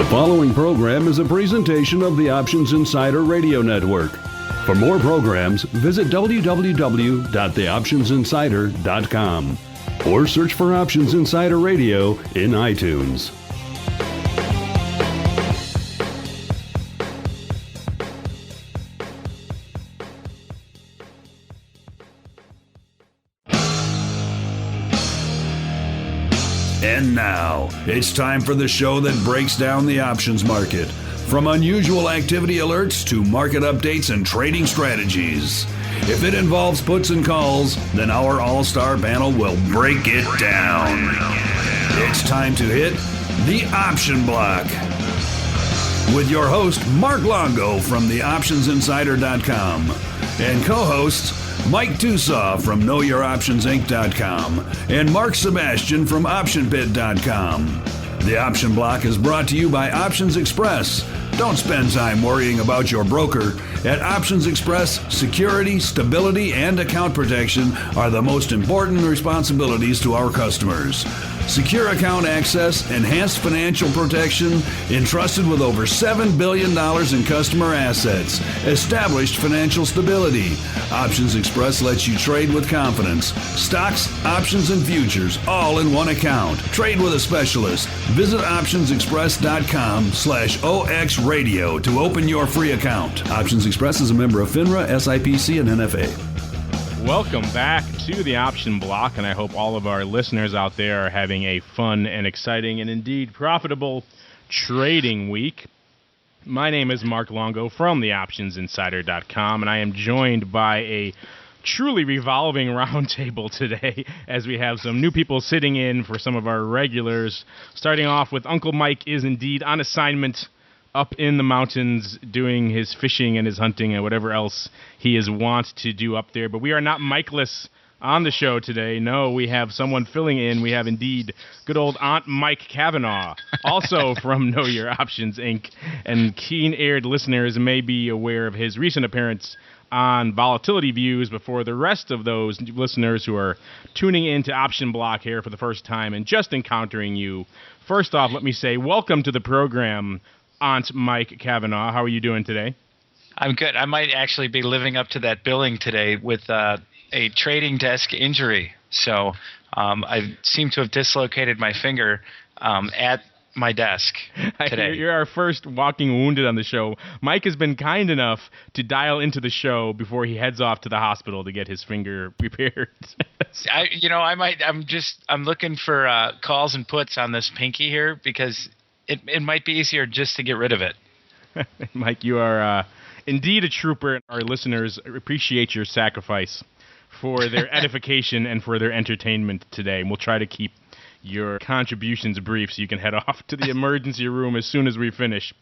The following program is a presentation of the Options Insider Radio Network. For more programs, visit www.theoptionsinsider.com or search for Options Insider Radio in iTunes. And now, it's time for the show that breaks down the options market. From unusual activity alerts to market updates and trading strategies. If it involves puts and calls, then our all-star panel will break it down. It's time to hit the Option Block. With your host, Mark Longo from theoptionsinsider.com and co-hosts Mike Tusaw from KnowYourOptionsInc.com and Mark Sebastian from OptionBid.com. The Option Block is brought to you by Options Express. Don't spend time worrying about your broker. At Options Express, security, stability, and account protection are the most important responsibilities to our customers. Secure account access, enhanced financial protection, entrusted with over $7 billion in customer assets, established financial stability. Options Express lets you trade with confidence. Stocks, options, and futures, all in one account. Trade with a specialist. Visit optionsexpress.com/OXradio to open your free account. Options Express is a member of FINRA, SIPC, and NFA. Welcome back to the Option Block, and I hope all of our listeners out there are having a fun and exciting and indeed profitable trading week. My name is Mark Longo from theoptionsinsider.com, and I am joined by a truly revolving roundtable today as we have some new people sitting in for some of our regulars. Starting off with Uncle Mike is indeed on assignment up in the mountains doing his fishing and his hunting and whatever else he is wont to do up there. But we are not Mikeless on the show today. No, we have someone filling in. We have indeed good old Aunt Mike Kavanaugh, also from Know Your Options, Inc. And keen-eared listeners may be aware of his recent appearance on Volatility Views. Before the rest of those listeners who are tuning into Option Block here for the first time and just encountering you, first off, let me say welcome to the program, Aunt Mike Kavanaugh. How are you doing today? I'm good. I might actually be living up to that billing today with a trading desk injury. So I seem to have dislocated my finger at my desk today. You're our first walking wounded on the show. Mike has been kind enough to dial into the show before he heads off to the hospital to get his finger repaired. I'm looking for calls and puts on this pinky here because it might be easier just to get rid of it. Mike, you are indeed a trooper. Our listeners appreciate your sacrifice for their edification and for their entertainment today. And we'll try to keep your contributions brief so you can head off to the emergency room as soon as we finish.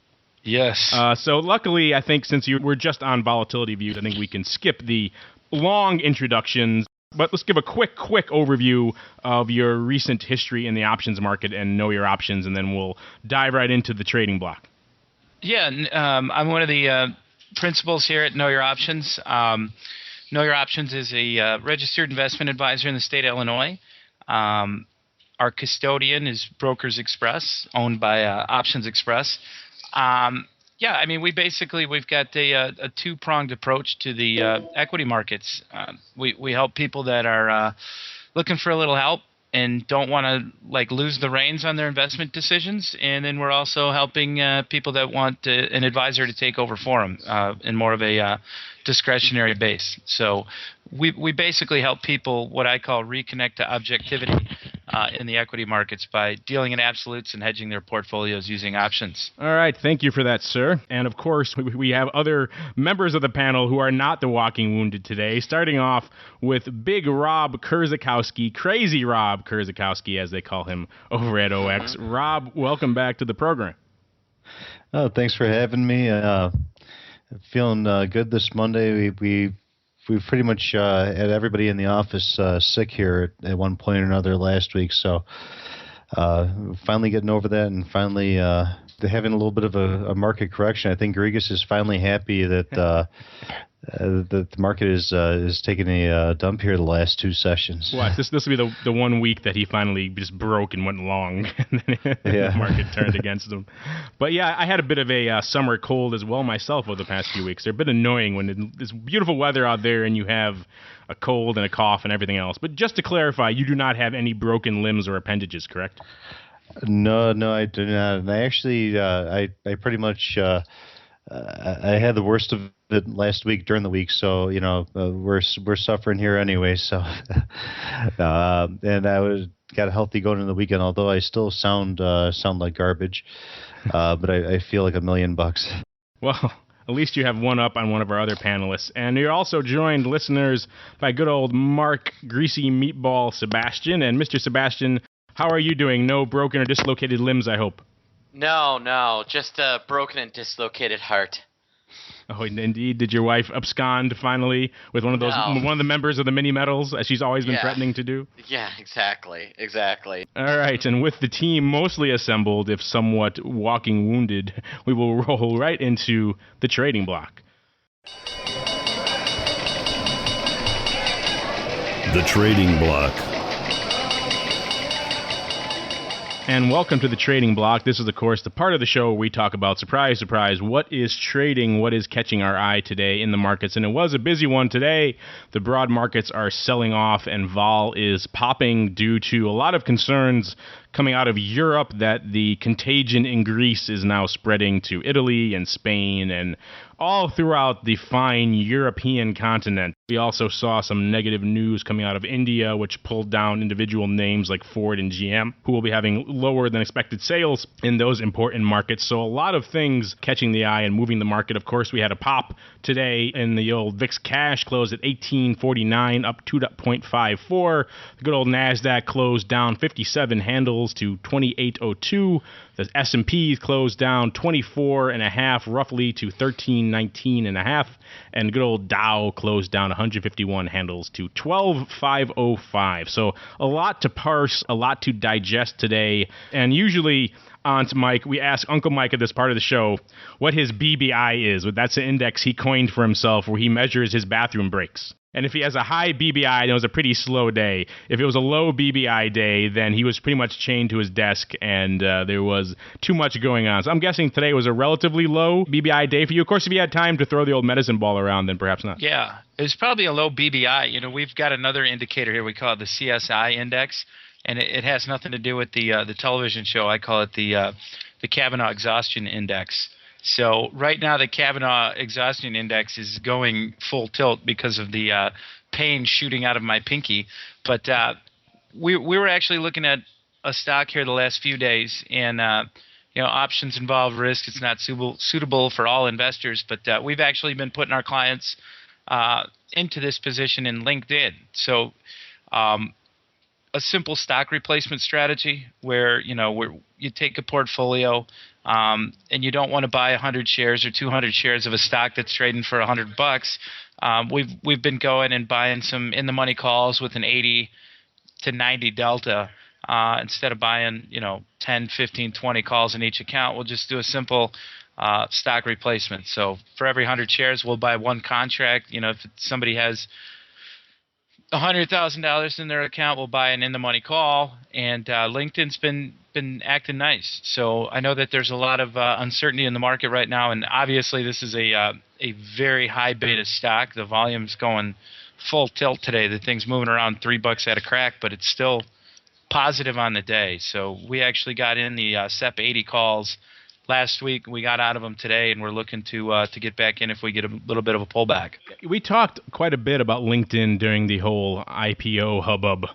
Yes. So luckily, I think since you were just on Volatility Views, I think we can skip the long introductions. But let's give a quick overview of your recent history in the options market and Know Your Options, and then we'll dive right into the trading block. Yeah, I'm one of the principals here at Know Your Options. Know Your Options is a registered investment advisor in the state of Illinois. Our custodian is Brokers Express, owned by Options Express. We've got a two-pronged approach to the equity markets. We help people that are looking for a little help and don't want to lose the reins on their investment decisions, and then we're also helping people that want an advisor to take over for them in more of a discretionary base. So we basically help people what I call reconnect to objectivity in the equity markets by dealing in absolutes and hedging their portfolios using options. All right. Thank you for that, sir. And, of course, we have other members of the panel who are not the walking wounded today, starting off with Big Rob Kurzakowski, Crazy Rob Kurzakowski, as they call him over at OX. Rob, welcome back to the program. Oh, thanks for having me. Feeling good this Monday. We pretty much had everybody in the office sick here at one point or another last week, so finally getting over that and finally having a little bit of a market correction. I think Grigas is finally happy that the market is taking a dump here the last two sessions. What? This will be the 1 week that he finally just broke and went long, and then the market turned against him. But yeah, I had a bit of a summer cold as well myself over the past few weeks. They're a bit annoying when it's beautiful weather out there and you have a cold and a cough and everything else. But just to clarify, you do not have any broken limbs or appendages, correct? No, I do not. And I actually, I pretty much, I had the worst of it last week during the week. So we're suffering here anyway. So, and I got healthy going into the weekend. Although I still sound like garbage, but I feel like $1,000,000. Well, at least you have one up on one of our other panelists. And you're also joined, listeners, by good old Mark Greasy Meatball Sebastian. And Mr. Sebastian, how are you doing? No broken or dislocated limbs, I hope. No, just a broken and dislocated heart. Oh, indeed. Did your wife abscond finally with one of the members of the mini metals, as she's always been threatening to do? Yeah, exactly. All right, and with the team mostly assembled, if somewhat walking wounded, we will roll right into the trading block. The trading block. And welcome to the Trading Block. This is, of course, the part of the show where we talk about, surprise, surprise, what is trading, what is catching our eye today in the markets. And it was a busy one today. The broad markets are selling off, and vol is popping due to a lot of concerns coming out of Europe that the contagion in Greece is now spreading to Italy and Spain and all throughout the fine European continent. We also saw some negative news coming out of India, which pulled down individual names like Ford and GM, who will be having lower than expected sales in those important markets. So a lot of things catching the eye and moving the market. Of course, we had a pop today in the old VIX cash, closed at 1849, up 2.54. The good old NASDAQ closed down 57 handles to 2802. The S&P closed down 24.5 roughly to 1319.5, and good old Dow closed down 151 handles to 12,505. So a lot to parse, a lot to digest today, and usually Aunt Mike, we ask Uncle Mike at this part of the show what his BBI is. That's an index he coined for himself where he measures his bathroom breaks. And if he has a high BBI, then it was a pretty slow day. If it was a low BBI day, then he was pretty much chained to his desk and there was too much going on. So I'm guessing today was a relatively low BBI day for you. Of course, if you had time to throw the old medicine ball around, then perhaps not. Yeah, it was probably a low BBI. We've got another indicator here. We call it the CSI index, and it has nothing to do with the television show. I call it the Kavanaugh Exhaustion Index. So right now the Kavanaugh Exhaustion Index is going full tilt because of the pain shooting out of my pinky. But we were actually looking at a stock here the last few days, and options involve risk. It's not suitable for all investors, but we've actually been putting our clients into this position in LinkedIn. So a simple stock replacement strategy where you take a portfolio and you don't want to buy 100 shares or 200 shares of a stock that's trading for $100. We've been going and buying some in the money calls with an 80 to 90 delta instead of buying 10, 15, 20 calls in each account. We'll just do a simple stock replacement. So for every 100 shares, we'll buy one contract. If somebody has $100,000 in their account, we'll buy an in-the-money call, and LinkedIn's been acting nice. So I know that there's a lot of uncertainty in the market right now, and obviously this is a very high beta stock. The volume's going full tilt today. The thing's moving around $3 at a crack, but it's still positive on the day. So we actually got in the SEP 80 calls last week. We got out of them today, and we're looking to get back in if we get a little bit of a pullback. We talked quite a bit about LinkedIn during the whole IPO hubbub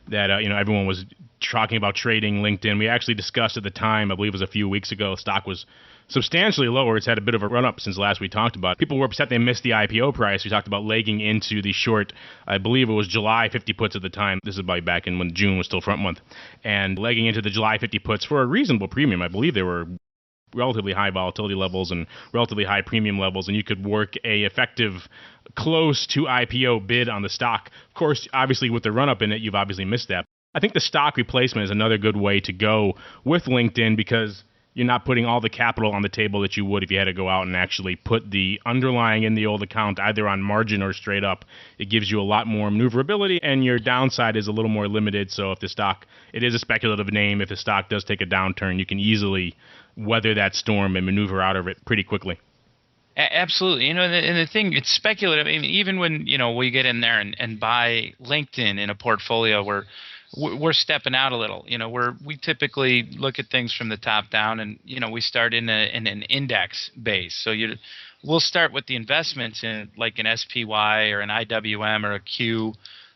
that everyone was talking about trading LinkedIn. We actually discussed at the time, I believe it was a few weeks ago, stock was substantially lower. It's had a bit of a run-up since last we talked about it. People were upset they missed the IPO price. We talked about legging into the short, I believe it was July 50 puts at the time. This is probably back in when June was still front month. And legging into the July 50 puts for a reasonable premium. I believe they were relatively high volatility levels and relatively high premium levels, and you could work a effective close to IPO bid on the stock. Of course, obviously with the run-up in it, you've obviously missed that. I think the stock replacement is another good way to go with LinkedIn because you're not putting all the capital on the table that you would if you had to go out and actually put the underlying in the old account either on margin or straight up. It gives you a lot more maneuverability, and your downside is a little more limited. So if the stock, it is a speculative name, if the stock does take a downturn, you can easily weather that storm and maneuver out of it pretty quickly. Absolutely. And the thing, it's speculative. I mean, even when, we get in there and buy LinkedIn in a portfolio, we're stepping out a little. We typically look at things from the top down, and, we start in an index base. So we'll start with the investments in like an SPY or an IWM or a Q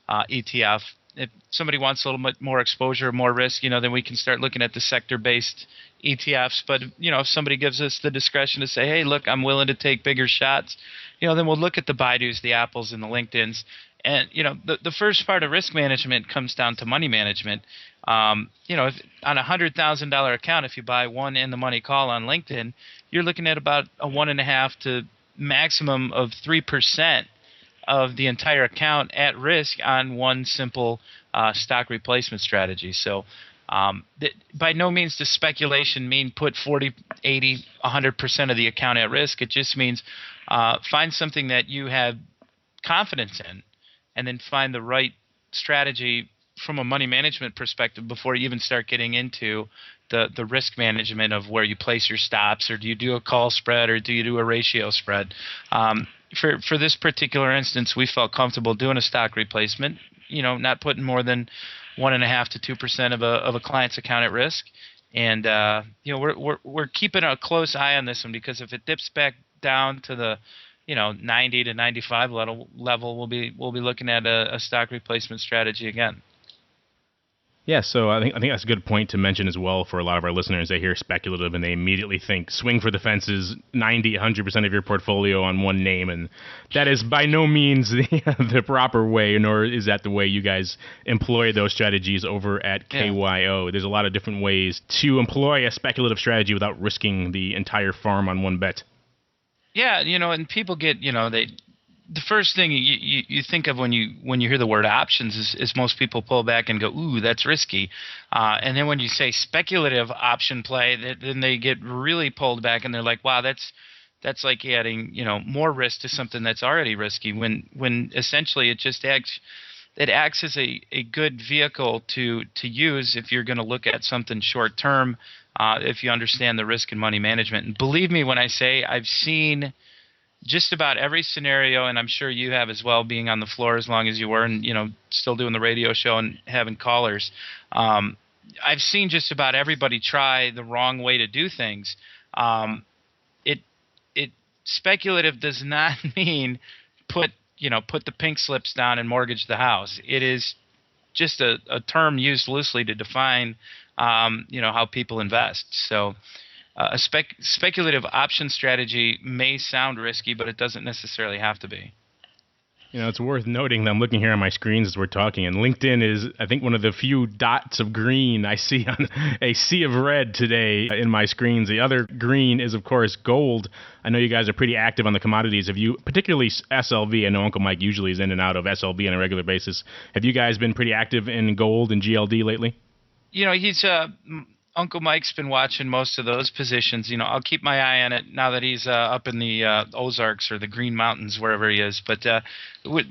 ETF. If somebody wants a little bit more exposure, more risk, then we can start looking at the sector-based ETFs. But, if somebody gives us the discretion to say, hey, look, I'm willing to take bigger shots, then we'll look at the Baidus, the Apples, and the LinkedIns. And, the first part of risk management comes down to money management. If on a $100,000 account, if you buy one in-the-money call on LinkedIn, you're looking at about a 1.5 to maximum of 3% of the entire account at risk on one simple stock replacement strategy. So by no means does speculation mean put 40, 80, 100% of the account at risk. It just means find something that you have confidence in, and then find the right strategy from a money management perspective before you even start getting into the risk management of where you place your stops, or do you do a call spread, or do you do a ratio spread. For this particular instance, we felt comfortable doing a stock replacement, not putting more than 1.5 to 2% of a client's account at risk. And we're keeping a close eye on this one, because if it dips back down to the 90 to 95 level, we'll be looking at a stock replacement strategy again. Yeah, so I think that's a good point to mention as well for a lot of our listeners. They hear speculative and they immediately think swing for the fences, 90, 100% of your portfolio on one name, and that is by no means the proper way, nor is that the way you guys employ those strategies over at KYO. There's a lot of different ways to employ a speculative strategy without risking the entire farm on one bet. Yeah, and people get, the first thing you think of when you hear the word options is most people pull back and go, ooh, that's risky. And then when you say speculative option play, then they get really pulled back and they're like, wow, that's like adding, more risk to something that's already risky, when essentially it just acts as a good vehicle to use if you're going to look at something short term, if you understand the risk and money management. And believe me when I say I've seen just about every scenario, and I'm sure you have as well, being on the floor as long as you were, and still doing the radio show and having callers. I've seen just about everybody try the wrong way to do things. It speculative does not mean put the pink slips down and mortgage the house. It is just a term used loosely to define how people invest. So a speculative option strategy may sound risky, but it doesn't necessarily have to be. It's worth noting that I'm looking here on my screens as we're talking, and LinkedIn is, I think, one of the few dots of green I see on a sea of red today in my screens. The other green is, of course, gold. I know you guys are pretty active on the commodities. Have you, particularly SLV, I know Uncle Mike usually is in and out of SLV on a regular basis. Have you guys been pretty active in gold and GLD lately? He's Uncle Mike's been watching most of those positions. I'll keep my eye on it now that he's up in the Ozarks or the Green Mountains, wherever he is. But we're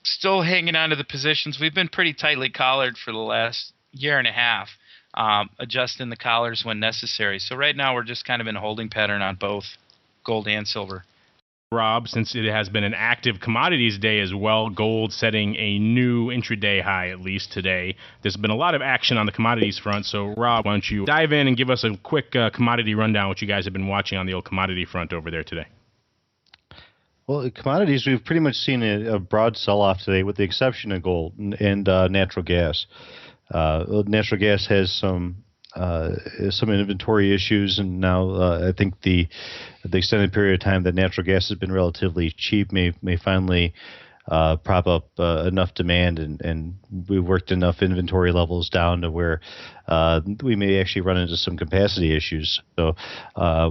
still hanging on to the positions. We've been pretty tightly collared for the last year and a half, adjusting the collars when necessary. So right now we're just kind of in a holding pattern on both gold and silver. Rob, since it has been an active commodities day as well, gold setting a new intraday high, at least today. There's been a lot of action on the commodities front, so Rob, why don't you dive in and give us a quick commodity rundown, what you guys have been watching on the old commodity front over there today. Well, commodities, we've pretty much seen a broad sell-off today, with the exception of gold and natural gas. Natural gas has some inventory issues, and now I think the extended period of time that natural gas has been relatively cheap may finally prop up enough demand, and we worked enough inventory levels down to where we may actually run into some capacity issues. So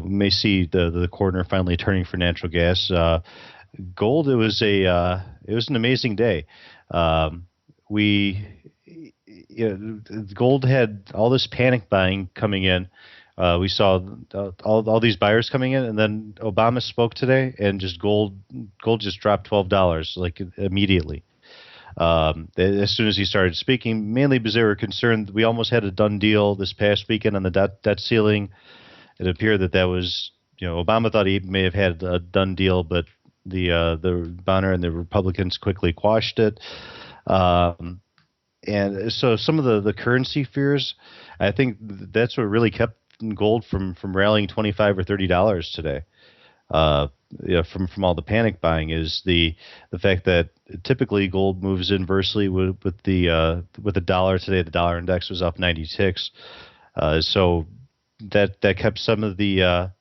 we may see the corner finally turning for natural gas. Gold, it was an amazing day. Gold had all this panic buying coming in We saw all these buyers coming in, and then Obama spoke today, and just gold just dropped $12 like immediately. As soon as he started speaking, mainly because they were concerned. We almost had a done deal this past weekend on the debt ceiling. It appeared that was, Obama thought he may have had a done deal, but the Bonner and the Republicans quickly quashed it. And so some of the currency fears, I think that's what really kept gold from rallying $25 or $30 today. From all the panic buying is the fact that typically gold moves inversely with the dollar. Today the dollar index was up 90 ticks, so that kept some of the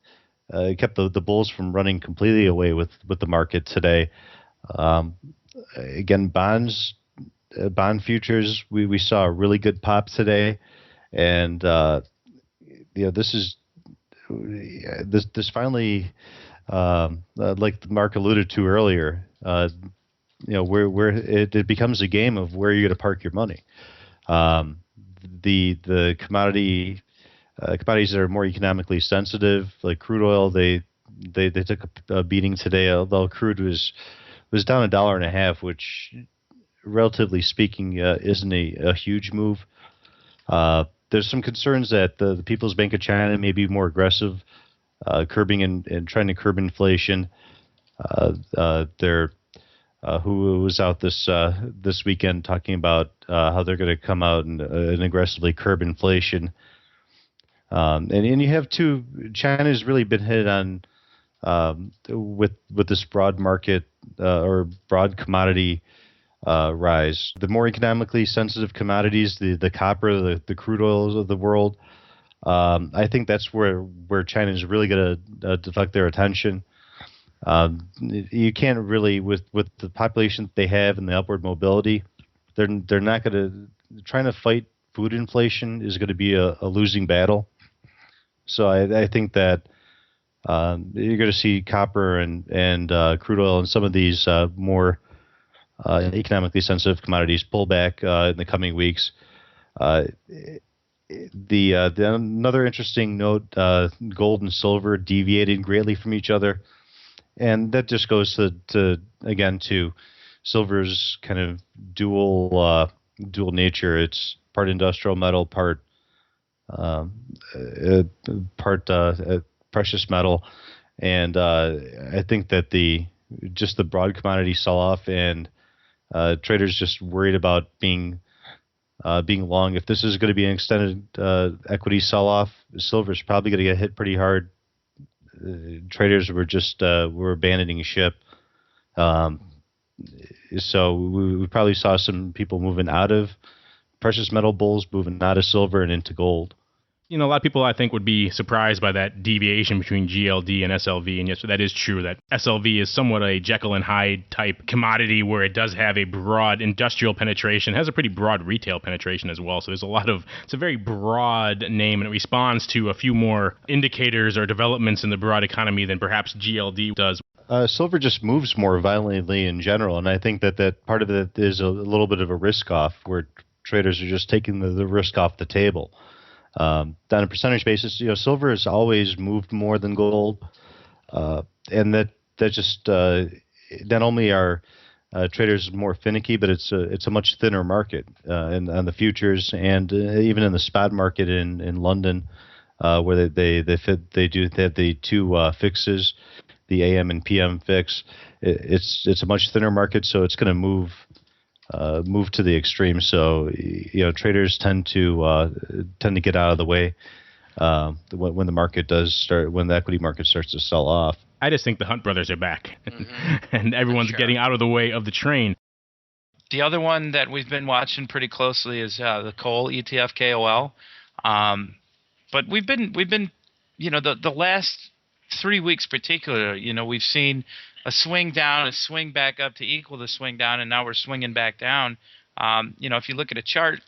kept the bulls from running completely away with the market today. Again, bond futures, we saw a really good pop today, and this finally. Like Mark alluded to earlier, where it becomes a game of where you're going to park your money. The commodities that are more economically sensitive, like crude oil, they took a beating today. Although crude was down $1.50, which, relatively speaking, isn't a huge move. There's some concerns that the People's Bank of China may be more aggressive. Curbing and trying to curb inflation. Who was out this weekend talking about how they're going to come out and aggressively curb inflation. And you have China's really been hit on with this broad market or broad commodity rise. The more economically sensitive commodities, the copper, the crude oils of the world. I think that's where China is really going to deflect their attention. You can't really, with the population that they have and the upward mobility, they're not going to trying to fight food inflation is going to be a losing battle. So I think that you're going to see copper and crude oil and some of these more economically sensitive commodities pull back in the coming weeks. The another interesting note: gold and silver deviated greatly from each other, and that just goes to silver's kind of dual nature. It's part industrial metal, part precious metal, and I think that the broad commodity sell-off and traders just worried about being long. If this is going to be an extended equity sell-off, silver is probably going to get hit pretty hard. Traders were abandoning ship. So we probably saw some people moving out of precious metal bulls, moving out of silver and into gold. A lot of people, I think, would be surprised by that deviation between GLD and SLV, and yes, that is true, that SLV is somewhat a Jekyll and Hyde type commodity where it does have a broad industrial penetration, has a pretty broad retail penetration as well, so it's a very broad name, and it responds to a few more indicators or developments in the broad economy than perhaps GLD does. Silver just moves more violently in general, and I think that part of it is a little bit of a risk-off, where traders are just taking the risk off the table. On a percentage basis, silver has always moved more than gold, and that just not only are traders more finicky, but it's a much thinner market on the futures and even in the spot market in London, where they have the two fixes, the AM and PM fix. It's a much thinner market, so it's going to move to the extreme. So traders tend to get out of the way when the market does start, when the equity market starts to sell off. I just think the Hunt brothers are back, and everyone's getting out of the way of the train. The other one that we've been watching pretty closely is the coal ETF KOL. But we've been the last 3 weeks particularly, we've seen a swing down, a swing back up to equal the swing down, and now we're swinging back down. If you look at a chart,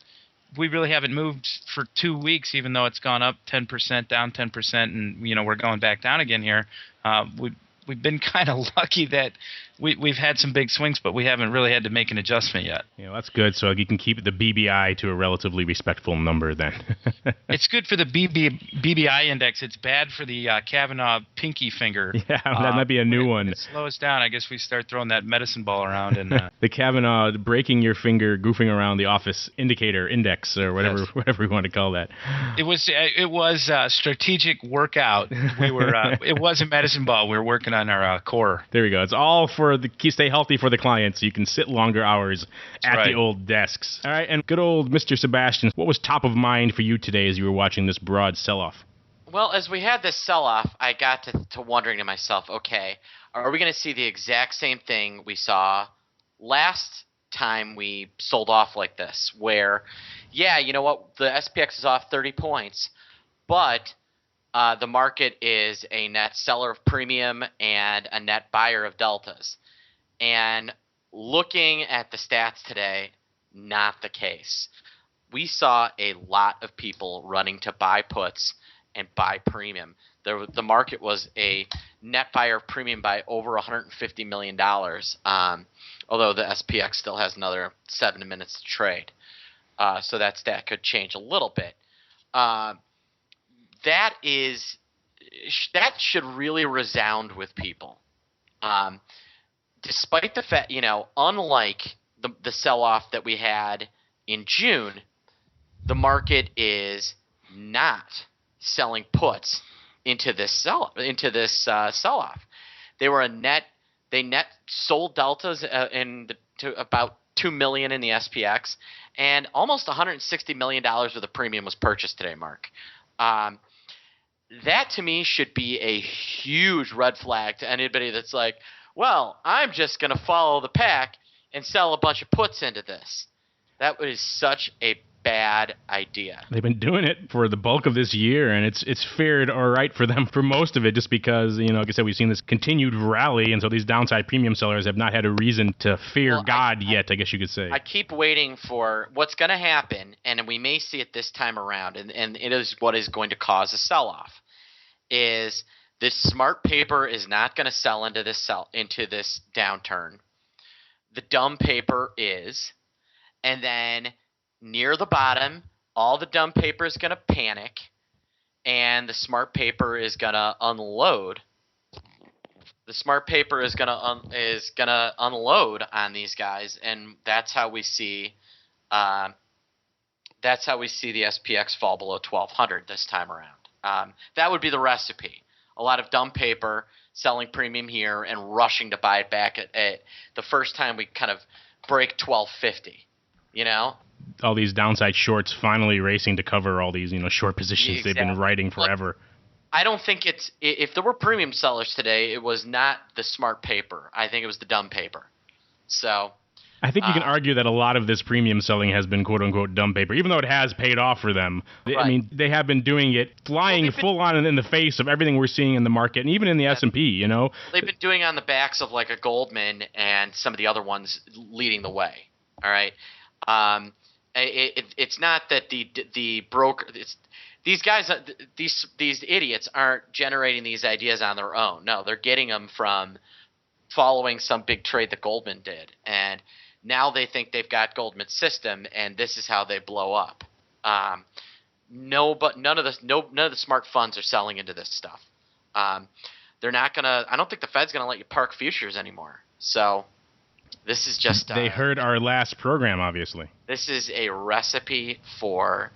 we really haven't moved for 2 weeks, even though it's gone up 10%, down 10%, and we're going back down again here. We've been kind of lucky that we've had some big swings, but we haven't really had to make an adjustment yet. Yeah, that's good. So you can keep the BBI to a relatively respectful number then. It's good for the BBI index. It's bad for the Kavanaugh pinky finger. Yeah, that might be a new one. When it slows down, I guess we start throwing that medicine ball around. And the Kavanaugh breaking your finger, goofing around the office index, or whatever we want to call that. It was a strategic workout. We were it was a medicine ball. We were working on our core. There we go. It's all for stay healthy for the client, so you can sit longer hours at the old desks. All right, and good old Mr. Sebastian, what was top of mind for you today as you were watching this broad sell-off? Well, as we had this sell-off, I got to wondering to myself, okay, are we going to see the exact same thing we saw last time we sold off like this, where, yeah, you know what, the SPX is off 30 points, but the market is a net seller of premium and a net buyer of deltas. And looking at the stats today, not the case. We saw a lot of people running to buy puts and buy premium. The market was a net buyer of premium by over $150 million, although the SPX still has another 7 minutes to trade. So that stat could change a little bit. That should really resound with people. Despite the fact, unlike the sell-off that we had in June, the market is not selling puts into this sell-off. They net sold deltas to about 2 million in the SPX, and almost $160 million worth of premium was purchased today, Mark. That to me should be a huge red flag to anybody that's like, well, I'm just going to follow the pack and sell a bunch of puts into this. That is such a bad idea. They've been doing it for the bulk of this year, and it's fared all right for them for most of it, just because, like I said, we've seen this continued rally, and so these downside premium sellers have not had a reason to fear God yet, I guess you could say. I keep waiting for what's going to happen, and we may see it this time around, and it is what is going to cause a sell-off, is this smart paper is not going to sell into this downturn. The dumb paper is, and then near the bottom, all the dumb paper is going to panic, and the smart paper is going to unload. The smart paper is going to unload on these guys, and that's how we see the SPX fall below 1200 this time around. That would be the recipe. A lot of dumb paper selling premium here and rushing to buy it back at the first time we kind of break 1250. All these downside shorts finally racing to cover all these short positions they've been writing forever. I don't think if there were premium sellers today, it was not the smart paper. I think it was the dumb paper. So I think you can argue that a lot of this premium selling has been quote-unquote dumb paper, even though it has paid off for them. Right. I mean, they have been doing it flying full on in the face of everything we're seeing in the market, and even in the S&P, They've been doing it on the backs of like a Goldman and some of the other ones leading the way, all right? It's not that the broker these guys, these idiots aren't generating these ideas on their own. No, they're getting them from following some big trade that Goldman did, and now they think they've got Goldman's system, and this is how they blow up. None of the smart funds are selling into this stuff. They're not gonna. I don't think the Fed's gonna let you park futures anymore. So this is just. They heard our last program, obviously. This is a recipe for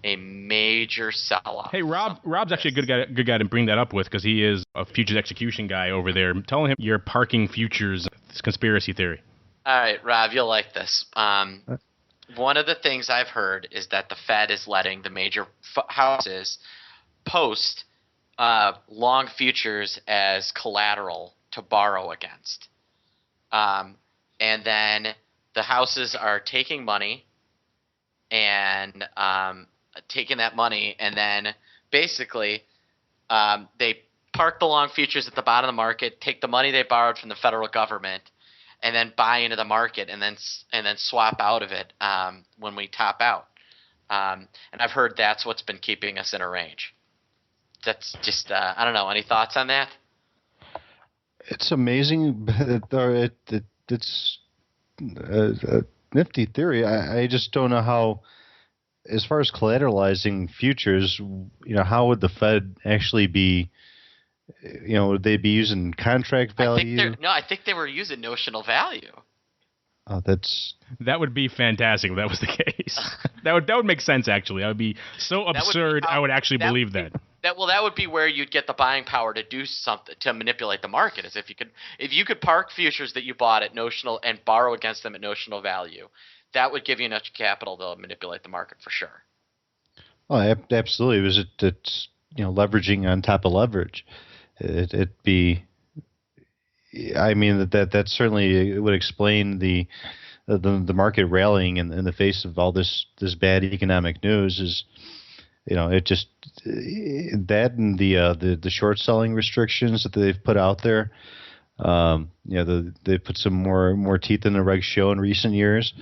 a major sell-off. Hey, Rob's actually a good guy to bring that up with, because he is a futures execution guy over there. Tell him you're parking futures. This conspiracy theory. All right, Rob, you'll like this. One of the things I've heard is that the Fed is letting the major houses post long futures as collateral to borrow against. And then the houses are taking money and taking that money, and then basically they park the long futures at the bottom of the market, take the money they borrowed from the federal government, and then buy into the market, and then swap out of it when we top out. And I've heard that's what's been keeping us in a range. That's just I don't know. Any thoughts on that? It's amazing, but it's a nifty theory. I just don't know how, as far as collateralizing futures, how would the Fed actually be, would they be using contract value? I think they were using notional value. Oh, that would be fantastic if that was the case. that would make sense, actually. That would be so absurd. I would actually believe that. That would be where you'd get the buying power to do something to manipulate the market. Is if you could park futures that you bought at notional and borrow against them at notional value, that would give you enough capital to manipulate the market for sure. Oh, absolutely. It's leveraging on top of leverage. It'd be. I mean that certainly would explain the market rallying in the face of all this bad economic news. Is it just that and the short selling restrictions that they've put out there. They put some more teeth in the reg show in recent years,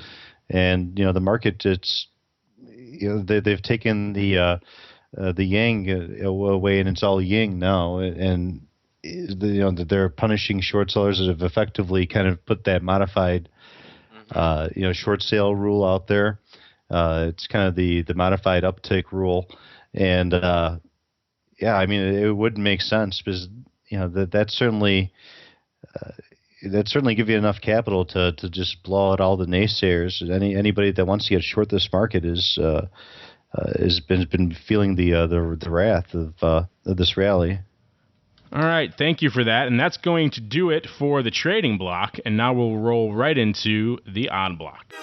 and the market they've taken the yang away and it's all yin now, and they're punishing short sellers that have effectively kind of put that modified short sale rule out there. It's kind of the modified uptick rule, and I mean it would make sense because that certainly give you enough capital to just blow out all the naysayers. Anybody that wants to get short this market has been feeling the wrath of this rally. All right, thank you for that. And that's going to do it for the trading block. And now we'll roll right into the odd block. The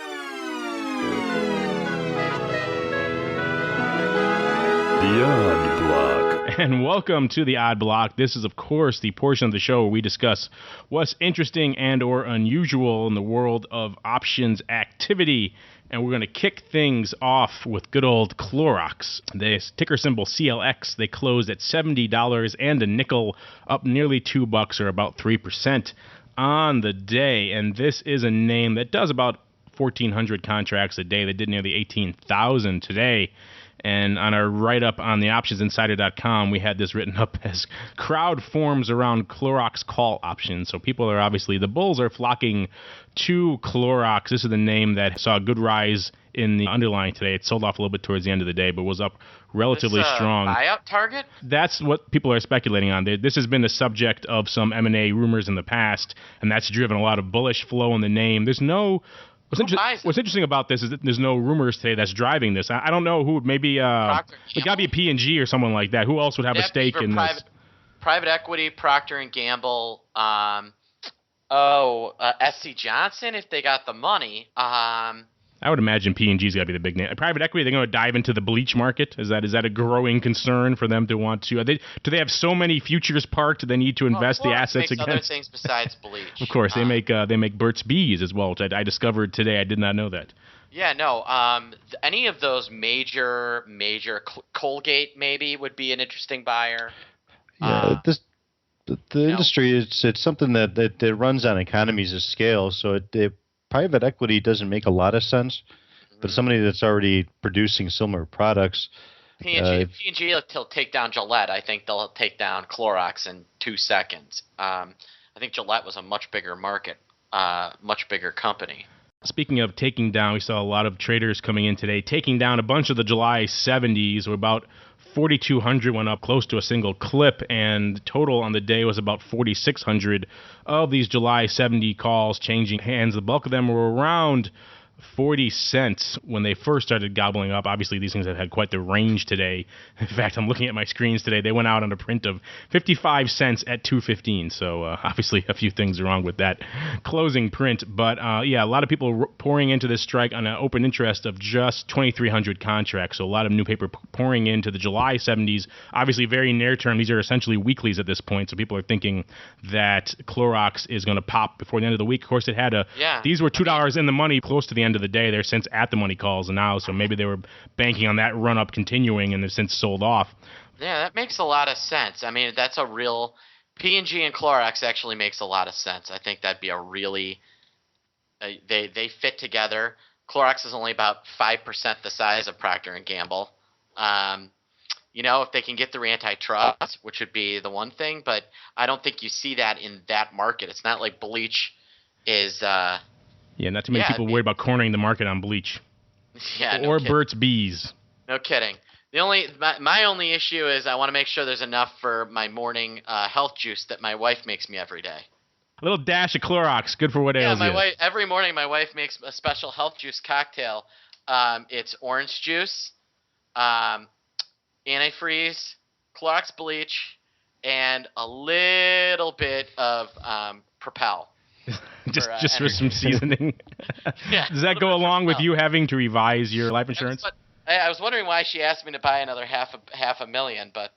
odd block. And welcome to the odd block. This is, of course, the portion of the show where we discuss what's interesting and or unusual in the world of options activity. And we're going to kick things off with good old Clorox. The ticker symbol CLX, they closed at $70 and a nickel, up nearly $2 or about 3% on the day. And this is a name that does about 1,400 contracts a day. They did nearly 18,000 today. And on our write-up on the optionsinsider.com, we had this written up as crowd forms around Clorox call options. So people are obviously, the bulls are flocking to Clorox. This is the name that saw a good rise in the underlying today. It sold off a little bit towards the end of the day, but was up relatively strong. Buyout target? That's what people are speculating on. This has been the subject of some M&A rumors in the past, and that's driven a lot of bullish flow in the name. There's no... What's interesting about this is that there's no rumors today that's driving this. I don't know who. Maybe it got to be a P&G or someone like that. Who else would have a stake in this? Private equity, Procter & Gamble, SC Johnson if they got the money. I would imagine P&G's got to be the big name. Private equity, they're going to dive into the bleach market. Is that a growing concern for them to want to? Do they have so many futures parked? Do they need to invest the assets against other things besides bleach? Of course, they make Burt's Bees as well, which I discovered today. I did not know that. Yeah, no. Any of those major Colgate maybe would be an interesting buyer. Yeah, the industry it's something that runs on economies of scale, so private equity doesn't make a lot of sense, but somebody that's already producing similar products. P&G will take down Gillette. I think they'll take down Clorox in 2 seconds. I think Gillette was a much bigger market, much bigger company. Speaking of taking down, we saw a lot of traders coming in today, taking down a bunch of the July 70s, or about 4,200 went up close to a single clip, and total on the day was about 4,600 of these July 70 calls changing hands. The bulk of them were around 40 cents when they first started gobbling up. Obviously, these things have had quite the range today. In fact, I'm looking at my screens today. They went out on a print of 55 cents at 2:15. So obviously, a few things wrong with that closing print. But a lot of people pouring into this strike on an open interest of just 2,300 contracts. So a lot of new paper pouring into the July 70s. Obviously, very near term. These are essentially weeklies at this point. So people are thinking that Clorox is going to pop before the end of the week. Of course, it had these were $2 in the money close to the end of the day. They're since at the money calls now, so maybe they were banking on that run up continuing, and they've since sold off. Yeah, that makes a lot of sense. I mean, that's a real P&G and Clorox actually makes a lot of sense. I think that'd be a really they fit together. Clorox is only about 5% the size of Procter & Gamble. if they can get through antitrust, which would be the one thing, but I don't think you see that in that market. It's not like bleach is. Not too many people worried about cornering the market on bleach. Yeah, or Burt's Bees. No kidding. My only issue is I want to make sure there's enough for my morning health juice that my wife makes me every day. A little dash of Clorox, good for what ails you. Wife, every morning my wife makes a special health juice cocktail. It's orange juice, antifreeze, Clorox bleach, and a little bit of Propel. just for some seasoning. Yeah. Does that go along with you having to revise your life insurance? I was wondering why she asked me to buy another half a million, but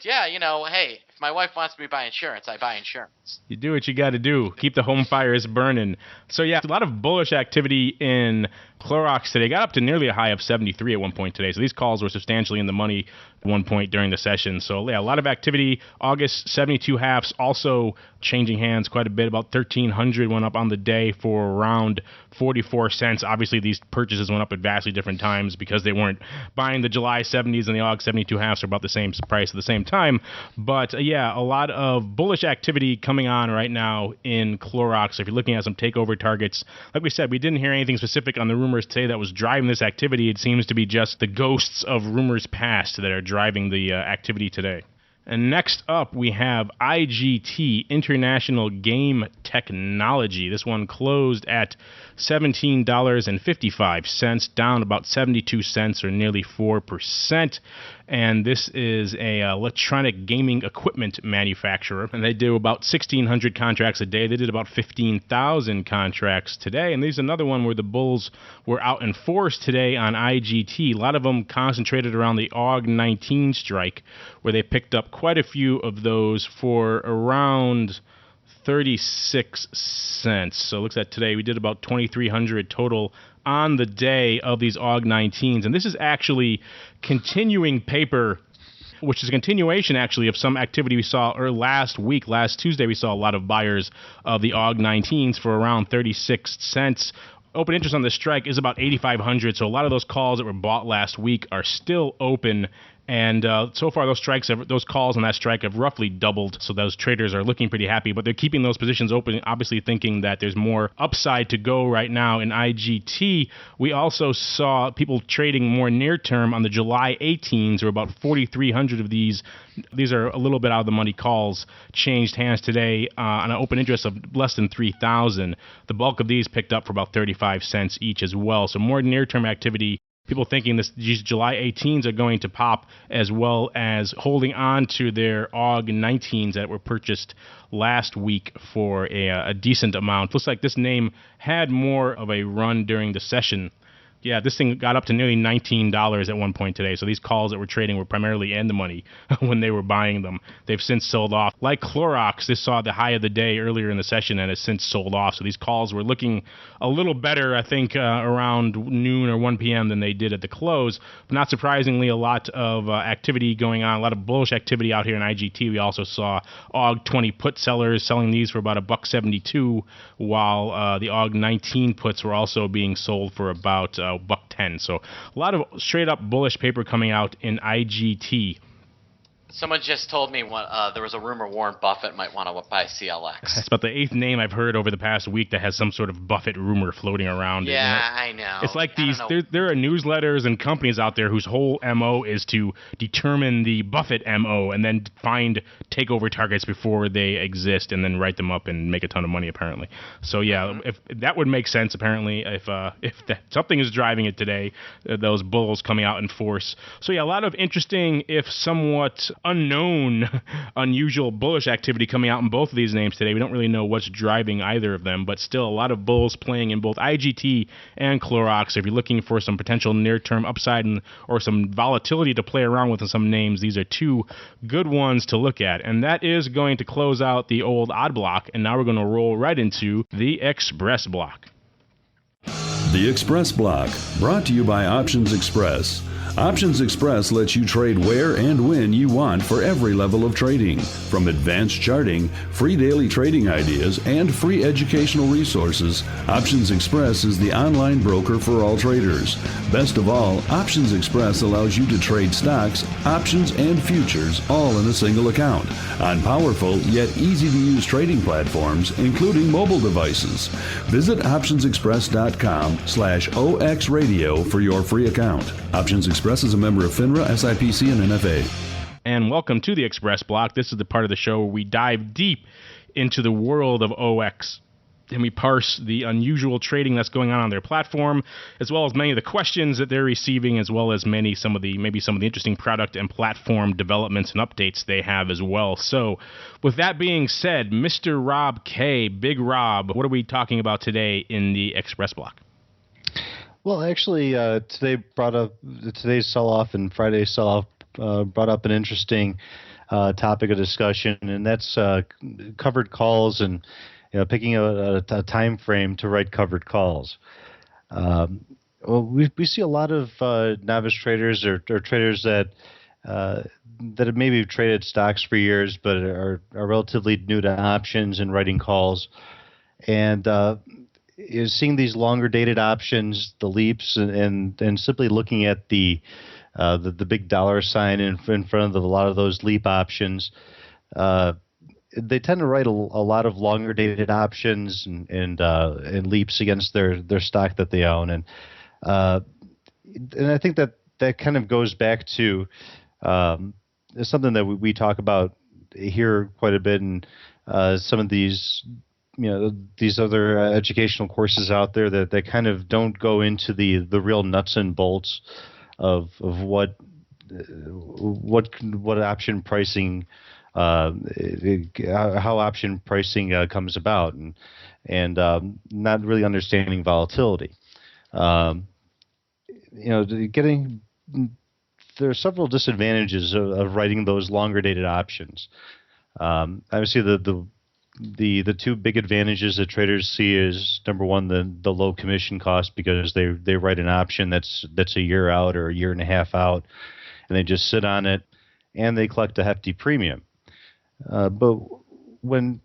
yeah, hey, if my wife wants me to buy insurance, I buy insurance. You do what you got to do. Keep the home fires burning. So yeah, a lot of bullish activity in Clorox today. Got up to nearly a high of 73 at one point today. So these calls were substantially in the money at one point during the session. So yeah, a lot of activity. August 72 halves also changing hands quite a bit. About 1,300 went up on the day for around 44 cents. Obviously, these purchases went up at vastly different times because they weren't buying the July 70s and the August 72 halves are about the same price at the same time. But yeah, a lot of bullish activity coming on right now in Clorox. If you're looking at some takeover targets, like we said, we didn't hear anything specific on the rumors today that was driving this activity. It seems to be just the ghosts of rumors past that are driving the activity today. And next up, we have IGT, International Game Technology. This one closed at $17.55, down about 72 cents or nearly 4%. And this is a electronic gaming equipment manufacturer. And they do about 1,600 contracts a day. They did about 15,000 contracts today. And there's another one where the bulls were out in force today on IGT. A lot of them concentrated around the AUG-19 strike, where they picked up quite a few of those for around 36 cents. So it looks like today we did about 2,300 total on the day of these AUG-19s. And this is actually continuing paper, which is a continuation actually of some activity we saw last week. Last Tuesday we saw a lot of buyers of the AUG-19s for around 36 cents. Open interest on this strike is about 8,500, so a lot of those calls that were bought last week are still open. And so far, those calls on that strike have roughly doubled. So those traders are looking pretty happy, but they're keeping those positions open, obviously thinking that there's more upside to go right now in IGT. We also saw people trading more near term on the July 18s, or about 4,300 of these. These are a little bit out of the money calls, changed hands today on an open interest of less than 3,000. The bulk of these picked up for about 35 cents each as well. So more near term activity. People thinking these July 18s are going to pop, as well as holding on to their AUG-19s that were purchased last week for a decent amount. Looks like this name had more of a run during the session. Yeah, this thing got up to nearly $19 at one point today. So these calls that were trading were primarily in the money when they were buying them. They've since sold off. Like Clorox, this saw the high of the day earlier in the session and has since sold off. So these calls were looking a little better, I think, around noon or 1 p.m. than they did at the close. But not surprisingly, a lot of activity going on, a lot of bullish activity out here in IGT. We also saw AUG-20 put sellers selling these for about $1.72, while the AUG-19 puts were also being sold for about $1.10. So a lot of straight up bullish paper coming out in IGT. Someone just told me there was a rumor Warren Buffett might want to buy CLX. That's about the 8th name I've heard over the past week that has some sort of Buffett rumor floating around. Yeah, I know. It's like there are newsletters and companies out there whose whole MO is to determine the Buffett MO and then find takeover targets before they exist and then write them up and make a ton of money, apparently. So yeah, if that would make sense, apparently, if something is driving it today, those bulls coming out in force. So yeah, a lot of interesting, if somewhat unknown, unusual bullish activity coming out in both of these names today. We don't really know what's driving either of them, but still a lot of bulls playing in both IGT and Clorox. If you're looking for some potential near-term upside or some volatility to play around with in some names, these are two good ones to look at. And that is going to close out the old odd block, and now we're going to roll right into the Xpress Block. The Xpress Block, brought to you by Options Express. Options Express lets you trade where and when you want for every level of trading. From advanced charting, free daily trading ideas, and free educational resources, Options Express is the online broker for all traders. Best of all, Options Express allows you to trade stocks, options, and futures all in a single account on powerful yet easy-to-use trading platforms, including mobile devices. Visit optionsexpress.com/OXradio for your free account. Options Express is a member of FINRA, SIPC, and NFA. And welcome to the Xpress Block. This is the part of the show where we dive deep into the world of OX. And we parse the unusual trading that's going on their platform, as well as many of the questions that they're receiving, as well as some of the interesting product and platform developments and updates they have as well. So, with that being said, Mr. Rob K, Big Rob, what are we talking about today in the Xpress Block? Well, actually, today's sell-off and Friday's sell-off brought up an interesting topic of discussion, and that's covered calls and picking a time frame to write covered calls. We see a lot of novice traders or traders that have maybe traded stocks for years, but are relatively new to options and writing calls, and is seeing these longer dated options, the leaps, and simply looking at the big dollar sign in front of a lot of those leap options. They tend to write a lot of longer dated options and leaps against their stock that they own, and I think that kind of goes back to something that we talk about here quite a bit in some of these other educational courses out there that kind of don't go into the real nuts and bolts of what option pricing, how option pricing comes about, and not really understanding volatility. There are several disadvantages of writing those longer dated options. Obviously, the two big advantages that traders see is, number one, the low commission cost, because they write an option that's a year out or a year and a half out, and they just sit on it, and they collect a hefty premium. But when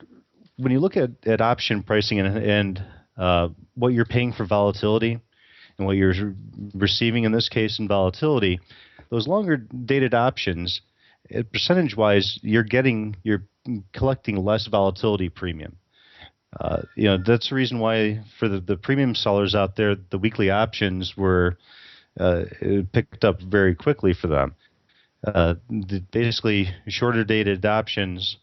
you look at option pricing and what you're paying for volatility and what you're receiving in this case in volatility, those longer dated options, percentage-wise, you're collecting less volatility premium. That's the reason why for the premium sellers out there, the weekly options were picked up very quickly for them. Basically, shorter dated options,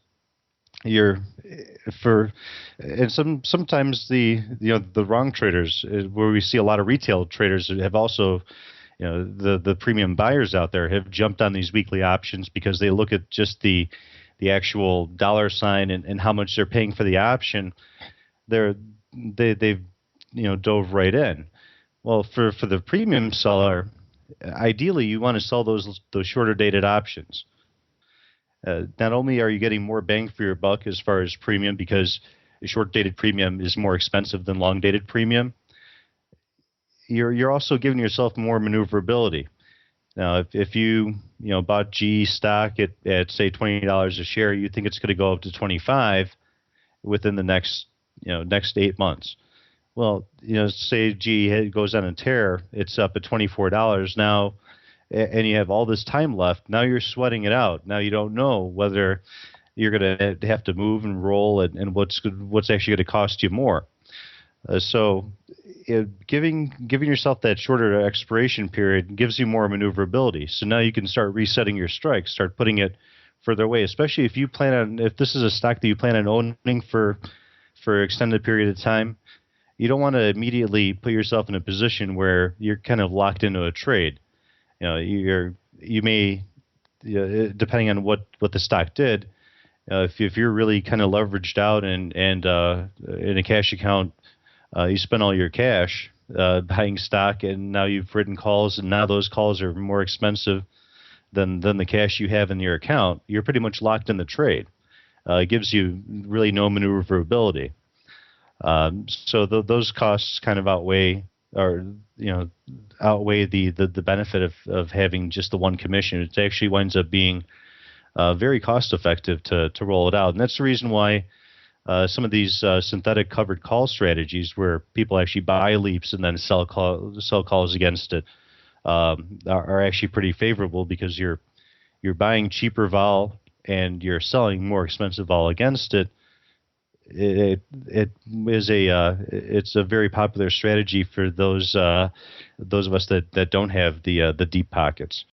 sometimes the wrong traders, where we see a lot of retail traders have also, the premium buyers out there have jumped on these weekly options because they look at just the actual dollar sign and how much they're paying for the option. They've dove right in. Well, for the premium seller, ideally you want to sell those shorter dated options. Not only are you getting more bang for your buck as far as premium, because short dated premium is more expensive than long dated premium, you're also giving yourself more maneuverability. Now, if you bought GE stock at say $20 a share, you think it's going to go up to $25 within the next 8 months. Well, say GE goes on a tear, it's up at $24 now, and you have all this time left. Now you're sweating it out. Now you don't know whether you're going to have to move and roll, and what's actually going to cost you more. So giving yourself that shorter expiration period gives you more maneuverability. So now you can start resetting your strikes, start putting it further away, especially if this is a stock that you plan on owning for extended period of time. You don't want to immediately put yourself in a position where you're kind of locked into a trade. You may, depending on what the stock did, if you're really kind of leveraged out and in a cash account, you spend all your cash buying stock, and now you've written calls, and now those calls are more expensive than the cash you have in your account. You're pretty much locked in the trade. It gives you really no maneuverability. So those costs kind of outweigh, or outweigh the benefit of having just the one commission. It actually winds up being very cost effective to roll it out, and that's the reason why some of these synthetic covered call strategies, where people actually buy leaps and then sell calls against it, are actually pretty favorable, because you're buying cheaper vol and you're selling more expensive vol against it. It's a very popular strategy for those of us that don't have the deep pockets.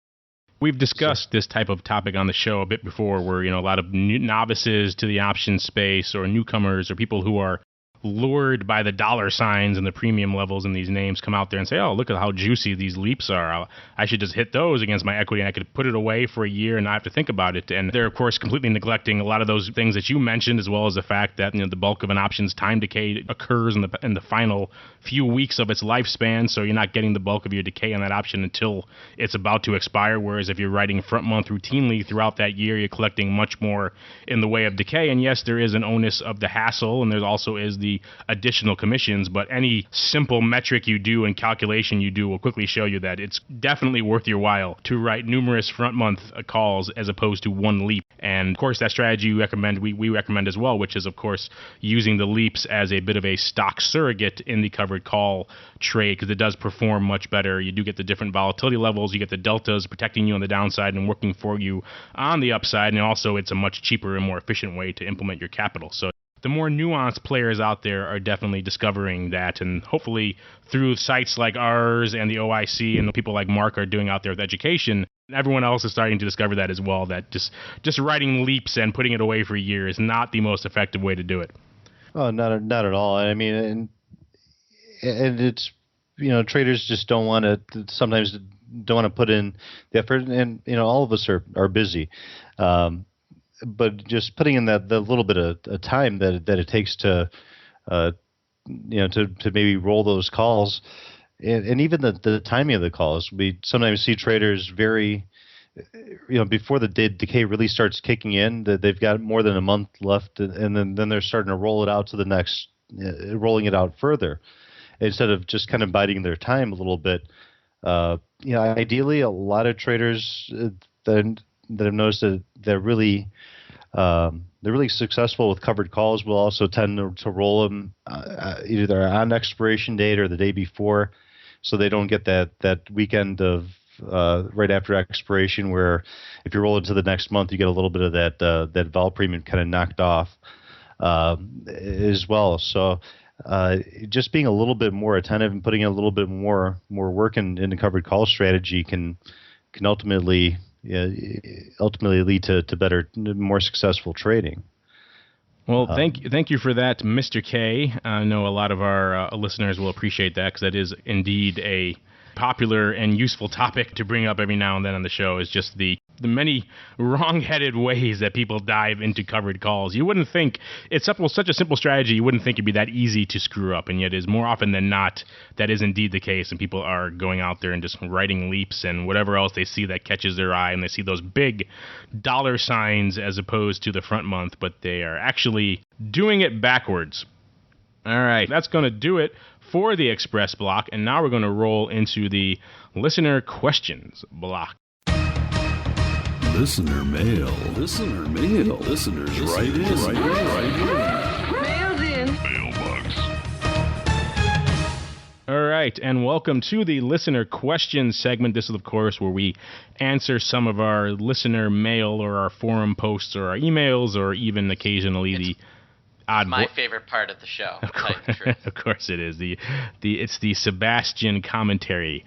We've discussed this type of topic on the show a bit before, where a lot of novices to the option space, or newcomers, or people who are lured by the dollar signs and the premium levels in these names, come out there and say, oh, look at how juicy these leaps are. I should just hit those against my equity, and I could put it away for a year and not have to think about it. And they're, of course, completely neglecting a lot of those things that you mentioned, as well as the fact that the bulk of an option's time decay occurs in the final few weeks of its lifespan, so you're not getting the bulk of your decay on that option until it's about to expire, whereas if you're writing front month routinely throughout that year, you're collecting much more in the way of decay. And yes, there is an onus of the hassle, and there also is the additional commissions, but any simple metric you do and calculation you do will quickly show you that it's definitely worth your while to write numerous front month calls as opposed to one leap. And of course, that strategy we recommend as well, which is of course using the leaps as a bit of a stock surrogate in the covered call trade, because it does perform much better. You do get the different volatility levels, you get the deltas protecting you on the downside and working for you on the upside, and also it's a much cheaper and more efficient way to implement your capital. So the more nuanced players out there are definitely discovering that, and hopefully through sites like ours and the OIC and the people like Mark are doing out there with education, everyone else is starting to discover that as well, that just writing leaps and putting it away for a year is not the most effective way to do it. Oh, not at all. I mean, and it's, traders just sometimes don't want to put in the effort, and all of us are busy. But just putting in the little bit of time that it takes to maybe roll those calls, and even the timing of the calls. We sometimes see traders before the decay really starts kicking in, that they've got more than a month left, and then they're starting to roll it out to the next, rolling it out further, instead of just kind of biding their time a little bit. Ideally, a lot of traders that I've noticed that they're really successful with covered calls will also tend to roll them either on expiration date or the day before, so they don't get that weekend of right after expiration, where if you roll into the next month, you get a little bit of that vol premium kind of knocked off as well. So just being a little bit more attentive and putting in a little bit more work in the covered call strategy can ultimately lead to better, more successful trading. Well, thank you for that, Mr. K. I know a lot of our listeners will appreciate that, because that is indeed a popular and useful topic to bring up every now and then on the show, is just the many wrong-headed ways that people dive into covered calls. You wouldn't think it's such a simple strategy, you wouldn't think it'd be that easy to screw up, and yet is more often than not that is indeed the case, and people are going out there and just writing leaps and whatever else they see that catches their eye, and they see those big dollar signs as opposed to the front month, but they are actually doing it backwards. All right, that's going to do it for the Xpress block, and now we're going to roll into the listener questions block. Listener mail. Listeners right in. Mail's in. Mailbox. All right, and welcome to the listener questions segment. This is, of course, where we answer some of our listener mail or our forum posts or our emails, or even occasionally the odd. My favorite part of the show. Of course it is. It's the Sebastian commentary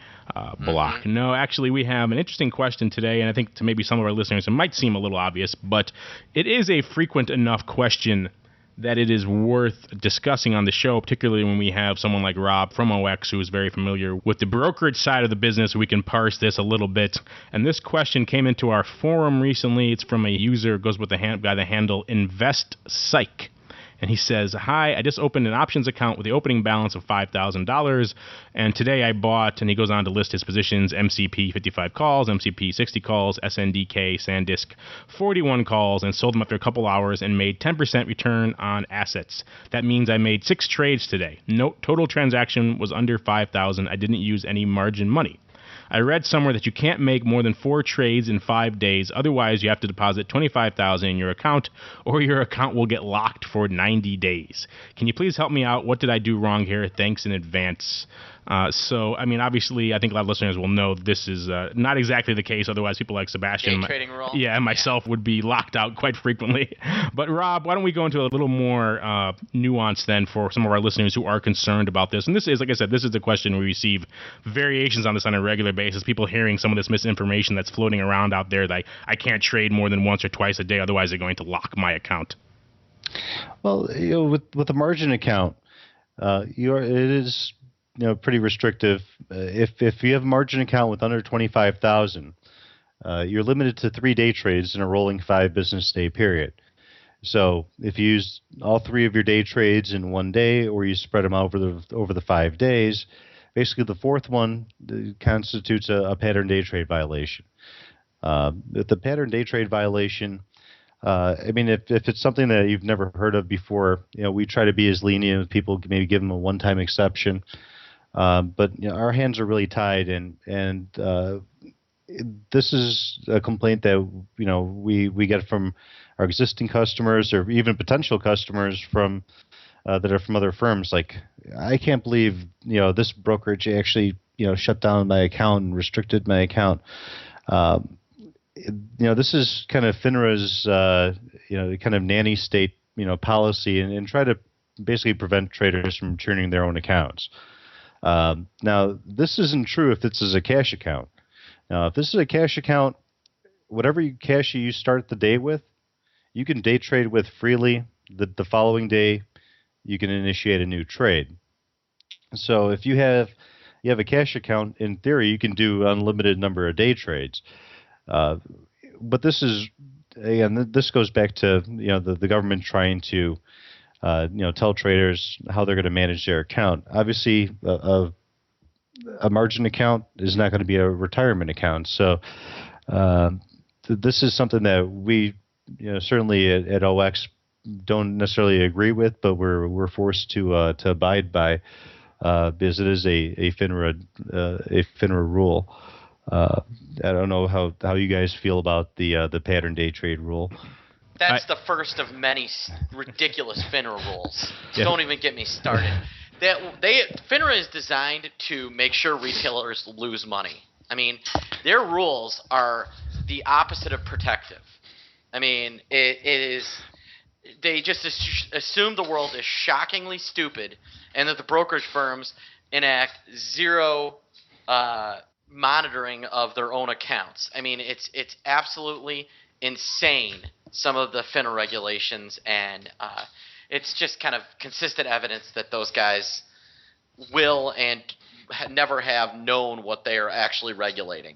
block. Mm-hmm. No, actually, we have an interesting question today, and I think to maybe some of our listeners it might seem a little obvious, but it is a frequent enough question that it is worth discussing on the show, particularly when we have someone like Rob from OX who is very familiar with the brokerage side of the business. We can parse this a little bit. And this question came into our forum recently. It's from a user who goes with the handle InvestPsych. And he says, "Hi, I just opened an options account with the opening balance of $5,000. And today I bought," and he goes on to list his positions, MCP 55 calls, MCP 60 calls, SNDK, SanDisk 41 calls, and sold them after a couple hours and made 10% return on assets. That means I made 6 trades today. No, total transaction was under 5,000. I didn't use any margin money. I read somewhere that you can't make more than 4 trades in 5 days. Otherwise, you have to deposit $25,000 in your account, or your account will get locked for 90 days. Can you please help me out? What did I do wrong here? Thanks in advance." So, I mean, obviously, I think a lot of listeners will know this is not exactly the case. Otherwise, people like Sebastian, Day trading rule. and myself would be locked out quite frequently. But Rob, why don't we go into a little more nuance then for some of our listeners who are concerned about this? And this is, like I said, this is a question we receive variations on this on a regular basis. People hearing some of this misinformation that's floating around out there that I can't trade more than once or twice a day, otherwise they're going to lock my account. Well, with a margin account, it is pretty restrictive. If you have a margin account with under 25,000, you're limited to 3 day trades in a rolling 5 business day period. So if you use all 3 of your day trades in one day, or you spread them out over the 5 days, basically the 4th one constitutes a pattern day trade violation. The pattern day trade violation, I mean, if it's something that you've never heard of before, we try to be as lenient with people, maybe give them a one-time exception. But our hands are really tied, and this is a complaint that we get from our existing customers, or even potential customers from that are from other firms. Like, I can't believe this brokerage actually shut down my account and restricted my account. This is kind of FINRA's kind of nanny state policy, and try to basically prevent traders from churning their own accounts. Now, this isn't true if this is a cash account. Now, if this is a cash account, whatever cash you start the day with, you can day trade with freely. The following day, you can initiate a new trade. So if you have a cash account, in theory, you can do unlimited number of day trades. But this is, again, this goes back to the government trying to tell traders how they're going to manage their account. Obviously, a margin account is not going to be a retirement account. So this is something that we certainly at OX don't necessarily agree with, but we're forced to abide by because it is a FINRA rule. I don't know how you guys feel about the pattern day trade rule. That's the first of many ridiculous FINRA rules. Don't even get me started. FINRA is designed to make sure retailers lose money. I mean, their rules are the opposite of protective. I mean, it is. They just assume the world is shockingly stupid, and that the brokerage firms enact zero monitoring of their own accounts. I mean, it's absolutely insane, some of the FINRA regulations, and it's just kind of consistent evidence that those guys will and never have known what they are actually regulating.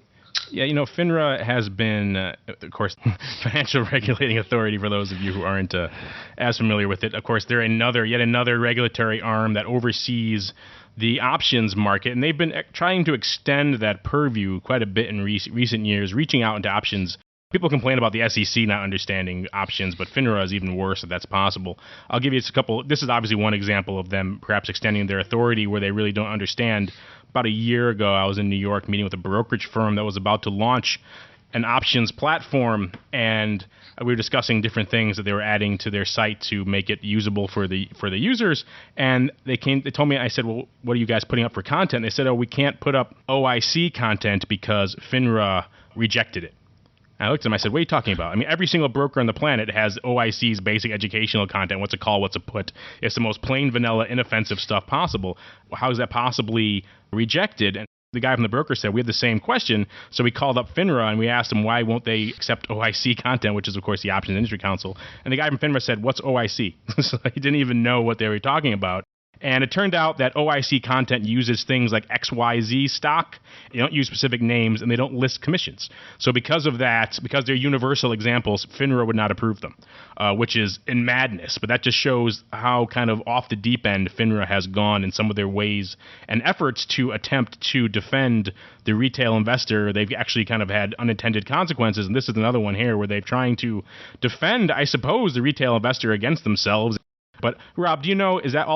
Yeah, FINRA has been, of course, financial regulating authority for those of you who aren't as familiar with it. Of course, they're yet another regulatory arm that oversees the options market, and they've been trying to extend that purview quite a bit in recent years, reaching out into options. People complain about the SEC not understanding options, but FINRA is even worse if that's possible. I'll give you a couple. This is obviously one example of them perhaps extending their authority where they really don't understand. About a year ago, I was in New York meeting with a brokerage firm that was about to launch an options platform, and we were discussing different things that they were adding to their site to make it usable for the users. And they told me, I said, well, what are you guys putting up for content? They said, oh, we can't put up OIC content because FINRA rejected it. I looked at him, I said, what are you talking about? I mean, every single broker on the planet has OIC's basic educational content, what's a call, what's a put. It's the most plain vanilla, inoffensive stuff possible. How is that possibly rejected? And the guy from the broker said, we had the same question, so we called up FINRA and we asked them why won't they accept OIC content, which is, of course, the Options Industry Council. And the guy from FINRA said, what's OIC? So he didn't even know what they were talking about. And it turned out that OIC content uses things like XYZ stock. They don't use specific names, and they don't list commissions. So because of that, because they're universal examples, FINRA would not approve them, which is in madness. But that just shows how kind of off the deep end FINRA has gone in some of their ways and efforts to attempt to defend the retail investor. They've actually kind of had unintended consequences, and this is another one here where they're trying to defend, I suppose, the retail investor against themselves. But Rob, do you know, is that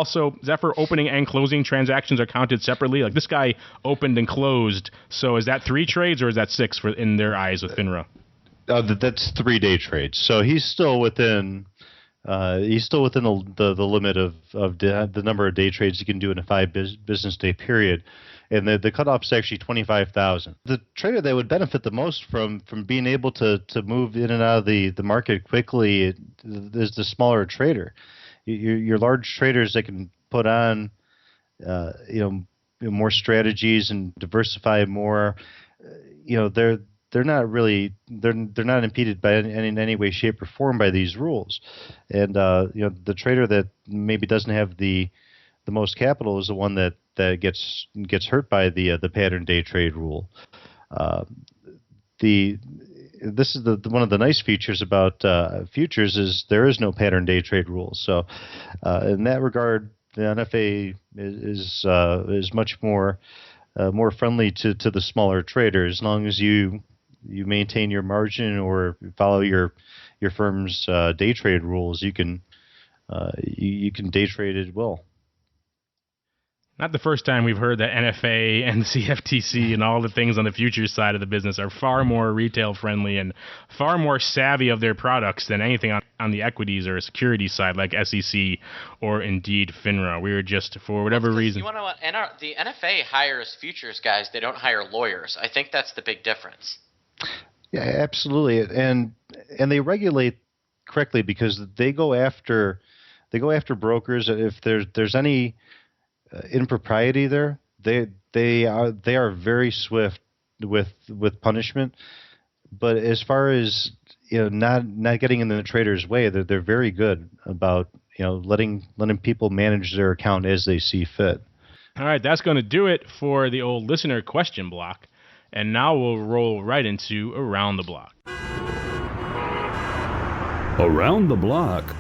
for opening and closing transactions are counted separately? Like this guy opened and closed, so is that 3 trades or is that 6 in their eyes with FINRA? That's 3-day trades. So he's still within the limit of the number of day trades you can do in a 5 business day period. And the cutoff is actually 25,000. The trader that would benefit the most from being able to move in and out of the market quickly is the smaller trader. Your large traders that can put on, more strategies and diversify more. They're not impeded by in any way, shape, or form by these rules. And the trader that maybe doesn't have the most capital is the one that gets hurt by the pattern day trade rule. This is one of the nice features about futures is there is no pattern day trade rule. So in that regard, the NFA is much more friendly to the smaller traders, as long as you maintain your margin or follow your firm's day trade rules. You can day trade at will. Not the first time we've heard that NFA and CFTC and all the things on the futures side of the business are far more retail friendly and far more savvy of their products than anything on the equities or securities side like SEC or indeed FINRA. We were just, for whatever reason. You want to know, the NFA hires futures guys. They don't hire lawyers. I think that's the big difference. Yeah, absolutely. And they regulate correctly because they go after brokers. If there's any impropriety there, they are very swift with punishment. But as far as not getting in the trader's way, they're very good about letting people manage their account as they see fit. All right, that's going to do it for the old listener question block, and now we'll roll right into Around the Block. Around the Block.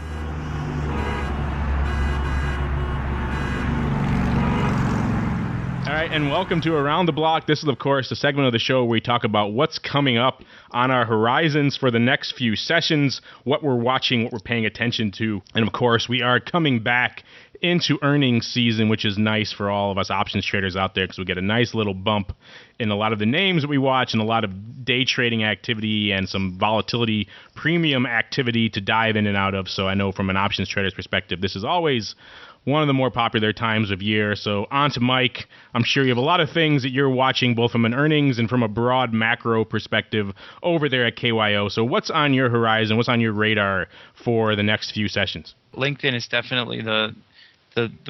All right, and welcome to Around the Block. This is, of course, the segment of the show where we talk about what's coming up on our horizons for the next few sessions, what we're watching, what we're paying attention to. And, of course, we are coming back into earnings season, which is nice for all of us options traders out there because we get a nice little bump in a lot of the names that we watch and a lot of day trading activity and some volatility premium activity to dive in and out of. So I know from an options trader's perspective, this is always one of the more popular times of year. So on to Mike. I'm sure you have a lot of things that you're watching both from an earnings and from a broad macro perspective over there at KYO. So what's on your horizon? What's on your radar for the next few sessions? LinkedIn is definitely the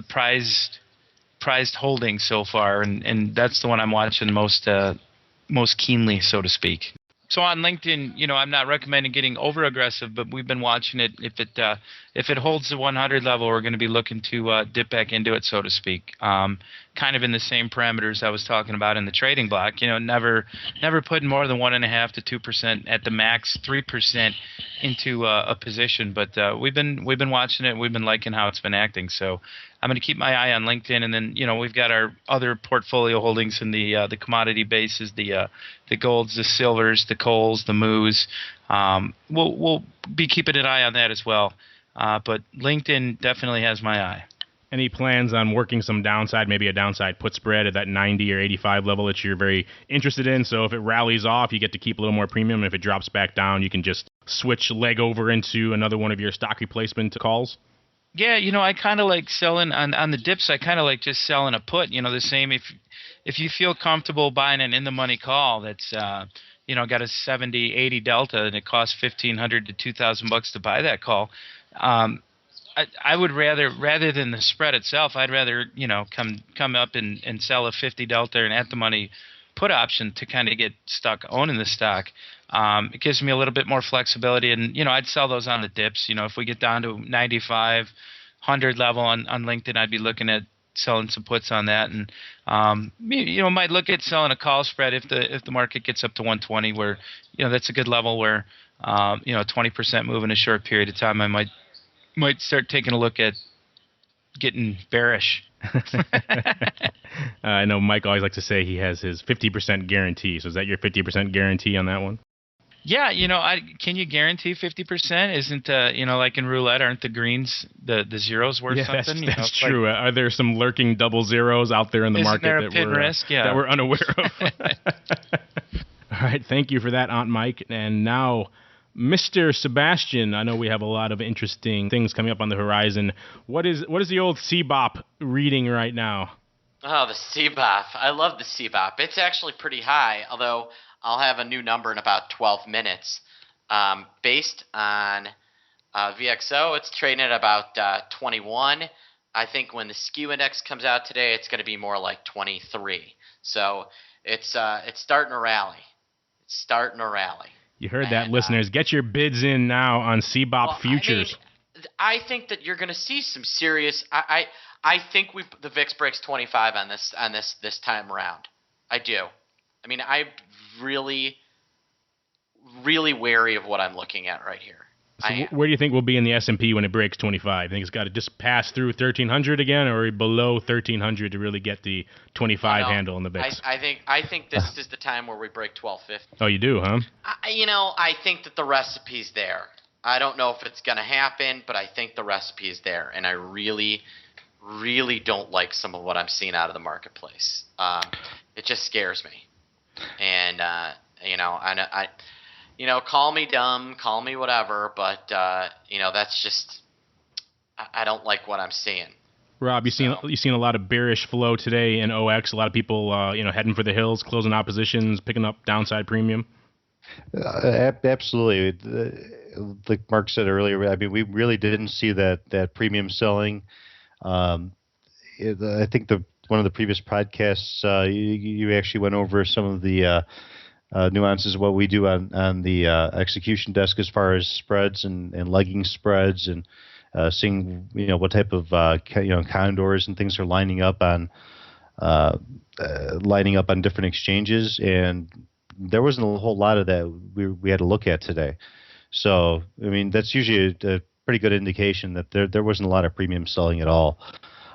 prized holding so far, and that's the one I'm watching most keenly, so to speak. So on LinkedIn, I'm not recommending getting over aggressive, but we've been watching it. If it holds the 100 level, we're going to be looking to dip back into it, so to speak. Kind of in the same parameters I was talking about in the trading block. Never putting more than 1.5% to 2% at the max, 3% into a position. But we've been watching it. We've been liking how it's been acting. So I'm going to keep my eye on LinkedIn, and then we've got our other portfolio holdings in the commodity bases, the golds, the silvers, the coals, the moos. We'll be keeping an eye on that as well. But LinkedIn definitely has my eye. Any plans on working some downside, maybe a downside put spread at that 90 or 85 level that you're very interested in? So if it rallies off, you get to keep a little more premium. If it drops back down, you can just switch leg over into another one of your stock replacement calls. Yeah, I kind of like selling on the dips. I kind of like just selling a put. The same if you feel comfortable buying an in the money call that's got a 70, 80 delta and it costs $1,500 to $2,000 to buy that call. I would rather than the spread itself, I'd rather come up and sell a 50 delta and at the money put option to kind of get stuck owning the stock. It gives me a little bit more flexibility, and I'd sell those on the dips. If we get down to 95, 100 level on LinkedIn, I'd be looking at selling some puts on that, and might look at selling a call spread if the market gets up to 120, where that's a good level where 20% move in a short period of time. I might start taking a look at getting bearish. I know Mike always likes to say he has his 50% guarantee. So is that your 50% guarantee on that one? Yeah, can you guarantee 50%? Isn't like in roulette, aren't the greens the zeros worth something? That's true. Are there some lurking double zeros out there in the market that we're unaware of? All right, thank you for that, Aunt Mike. And now, Mr. Sebastian, I know we have a lot of interesting things coming up on the horizon. What is the old CBOP reading right now? Oh, the CBOP. I love the CBOP. It's actually pretty high, although I'll have a new number in about 12 minutes. Based on VXO, it's trading at about 21. I think when the SKU index comes out today, it's going to be more like 23. So it's starting to rally. It's starting to rally. You heard that, listeners. Get your bids in now on CBOP futures. I think that you're going to see some serious. I think the VIX breaks 25 on this time around. I do. I mean, I'm really, really wary of what I'm looking at right here. So where do you think we'll be in the S&P when it breaks 25? I think it's got to just pass through 1,300 again, or below 1,300 to really get the 25 handle in the VIX? I think this is the time where we break 1250. Oh, you do, huh? I think that the recipe's there. I don't know if it's going to happen, but I think the recipe is there, and I really, really don't like some of what I'm seeing out of the marketplace. It just scares me, and call me dumb, call me whatever, but that's just I don't like what I'm seeing. Rob, you've seen a lot of bearish flow today in OX. A lot of people heading for the hills, closing out positions, picking up downside premium. Absolutely. Like Mark said earlier, I mean, we really didn't see that premium selling. I think one of the previous podcasts, you actually went over some of the nuances of what we do on the execution desk as far as spreads and legging spreads and seeing what type of condors and things are lining up on different exchanges, and there wasn't a whole lot of that we had to look at today. So I mean, that's usually a pretty good indication that there wasn't a lot of premium selling at all.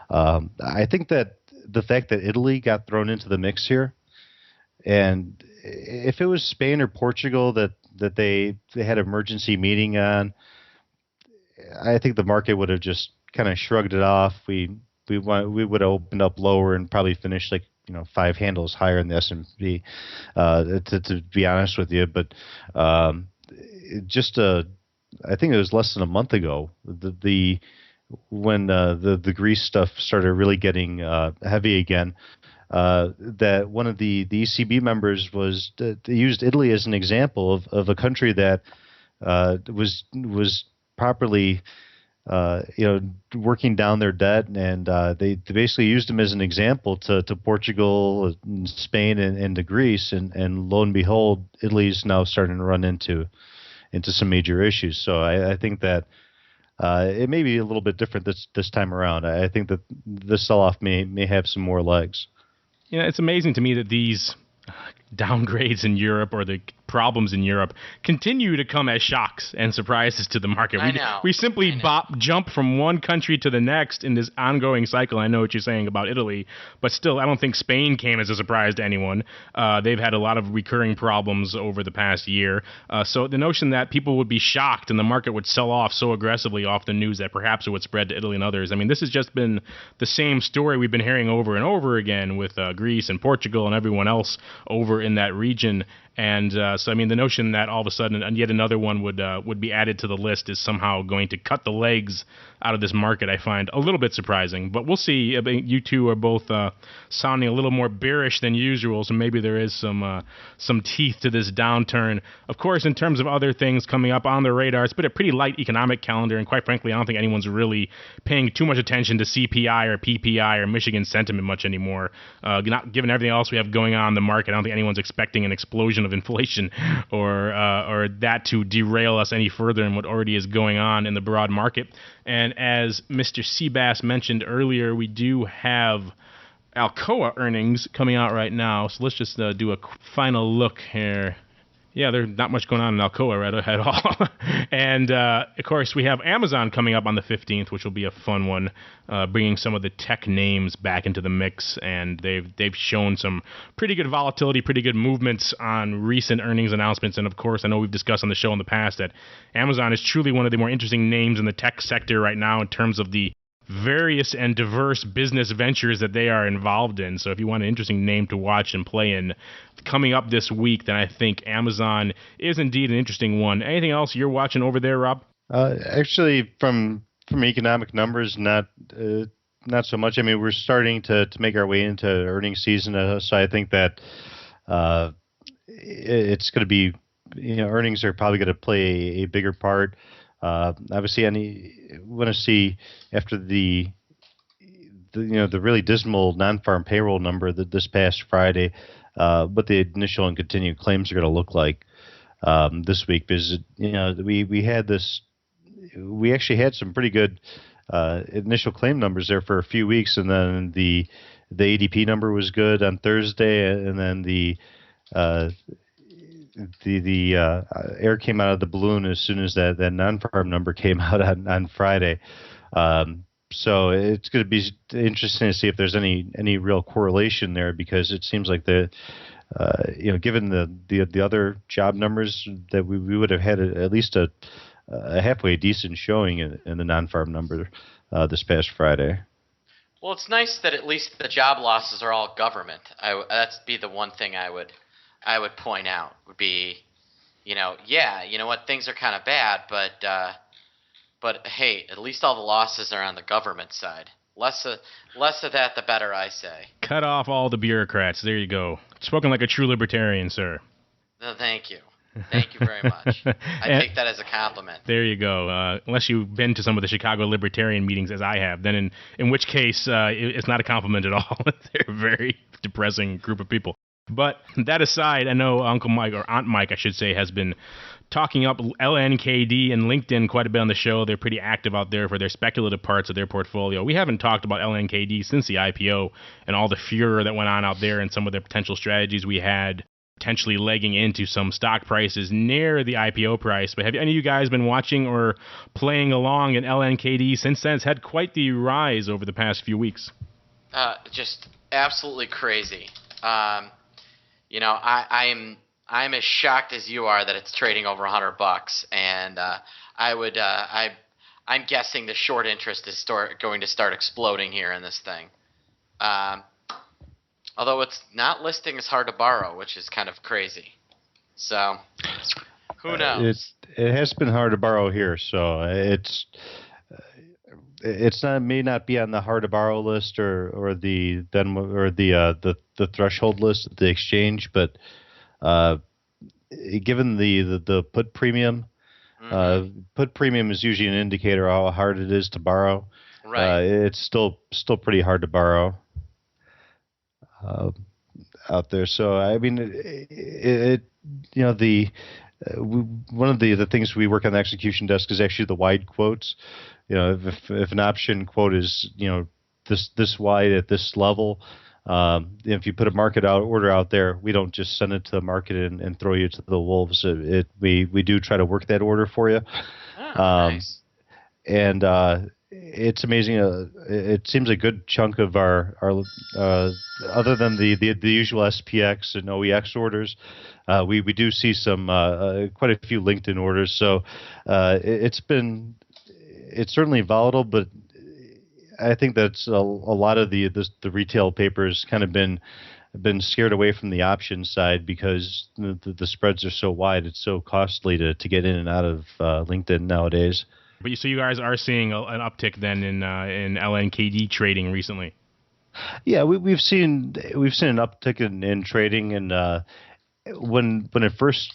I think that the fact that Italy got thrown into the mix here, and if it was Spain or Portugal that they had an emergency meeting on, I think the market would have just kind of shrugged it off. We would have opened up lower and probably finished 5 handles higher in the S&P, to be honest with you. But I think it was less than a month ago when the Greece stuff started really getting heavy again. That one of the ECB members they used Italy as an example of a country that was properly working down their debt, and they basically used them as an example to Portugal, and Spain, and to Greece, and lo and behold, Italy's now starting to run into some major issues. So I think that it may be a little bit different this time around. I think that this sell-off may have some more legs. It's amazing to me that these downgrades in Europe or the problems in Europe continue to come as shocks and surprises to the market. We simply jump from one country to the next in this ongoing cycle. I know what you're saying about Italy, but still, I don't think Spain came as a surprise to anyone. They've had a lot of recurring problems over the past year. So the notion that people would be shocked and the market would sell off so aggressively off the news that perhaps it would spread to Italy and others. I mean, this has just been the same story we've been hearing over and over again with Greece and Portugal and everyone else over in that region. And so, I mean, the notion that all of a sudden yet another one would be added to the list is somehow going to cut the legs out of this market, I find a little bit surprising. But we'll see. I mean, you two are both sounding a little more bearish than usual, so maybe there is some teeth to this downturn. Of course, in terms of other things coming up on the radar, it's been a pretty light economic calendar, and quite frankly, I don't think anyone's really paying too much attention to CPI or PPI or Michigan sentiment much anymore. Not given everything else we have going on in the market, I don't think anyone's expecting an explosion of of inflation or that to derail us any further in what already is going on in the broad market. And as Mr. Seabass mentioned earlier, we do have Alcoa earnings coming out right now. So let's just do a final look here. Yeah, there's not much going on in Alcoa right at all. And, of course, we have Amazon coming up on the 15th, which will be a fun one, bringing some of the tech names back into the mix. And they've shown some pretty good volatility, pretty good movements on recent earnings announcements. And, of course, I know we've discussed on the show in the past that Amazon is truly one of the more interesting names in the tech sector right now in terms of the various and diverse business ventures that they are involved in. So if you want an interesting name to watch and play in coming up this week, then I think Amazon is indeed an interesting one. Anything else you're watching over there, Rob? Actually, from economic numbers, not so much. I mean, we're starting to make our way into earnings season, so I think that it's going to be, earnings are probably going to play a bigger part. Obviously, want to see after the really dismal non-farm payroll number that this past Friday, what the initial and continued claims are going to look like this week. Because we actually had some pretty good initial claim numbers there for a few weeks, and then the ADP number was good on Thursday, and then the air came out of the balloon as soon as that non-farm number came out on Friday. So it's going to be interesting to see if there's any real correlation there, because it seems like given the other job numbers that we would have had at least a halfway decent showing in the non-farm number this past Friday. Well, it's nice that at least the job losses are all government. That'd be the one thing I would point out would be, what, things are kind of bad, but hey, at least all the losses are on the government side. Less of that, the better, I say. Cut off all the bureaucrats. There you go. Spoken like a true libertarian, sir. No, thank you. Thank you very much. I take that as a compliment. There you go. Unless you've been to some of the Chicago libertarian meetings, as I have, then in which case it's not a compliment at all. They're a very depressing group of people. But that aside, I know Uncle Mike, or Aunt Mike, I should say, has been talking up LNKD and LinkedIn quite a bit on the show. They're pretty active out there for their speculative parts of their portfolio. We haven't talked about LNKD since the IPO and all the furor that went on out there and some of the potential strategies we had potentially legging into some stock prices near the IPO price. But have any of you guys been watching or playing along in LNKD since then? It's had quite the rise over the past few weeks. Just absolutely crazy. I'm as shocked as you are that it's trading over $100, and I'm guessing the short interest is going to start exploding here in this thing. Although it's not listing as hard to borrow, which is kind of crazy. So who knows? It has been hard to borrow here, so may not be on the hard to borrow list or the threshold list at the exchange, but given the put premium, put premium is usually an indicator of how hard it is to borrow. Right. It's still pretty hard to borrow out there. So I mean, one of the things we work on the execution desk is actually the wide quotes. If an option quote is this wide at this level, if you put a market order out there, we don't just send it to the market and throw you to the wolves. We do try to work that order for you. Nice. And it's amazing. It seems a good chunk of our other than the usual SPX and OEX orders, we do see some quite a few LinkedIn orders. So it's certainly volatile, but I think that's a lot of the retail papers kind of been scared away from the option side because the spreads are so wide. It's so costly to get in and out of LinkedIn nowadays. But so you guys are seeing an uptick then in LNKD trading recently. Yeah, we've seen an uptick in trading, and when it first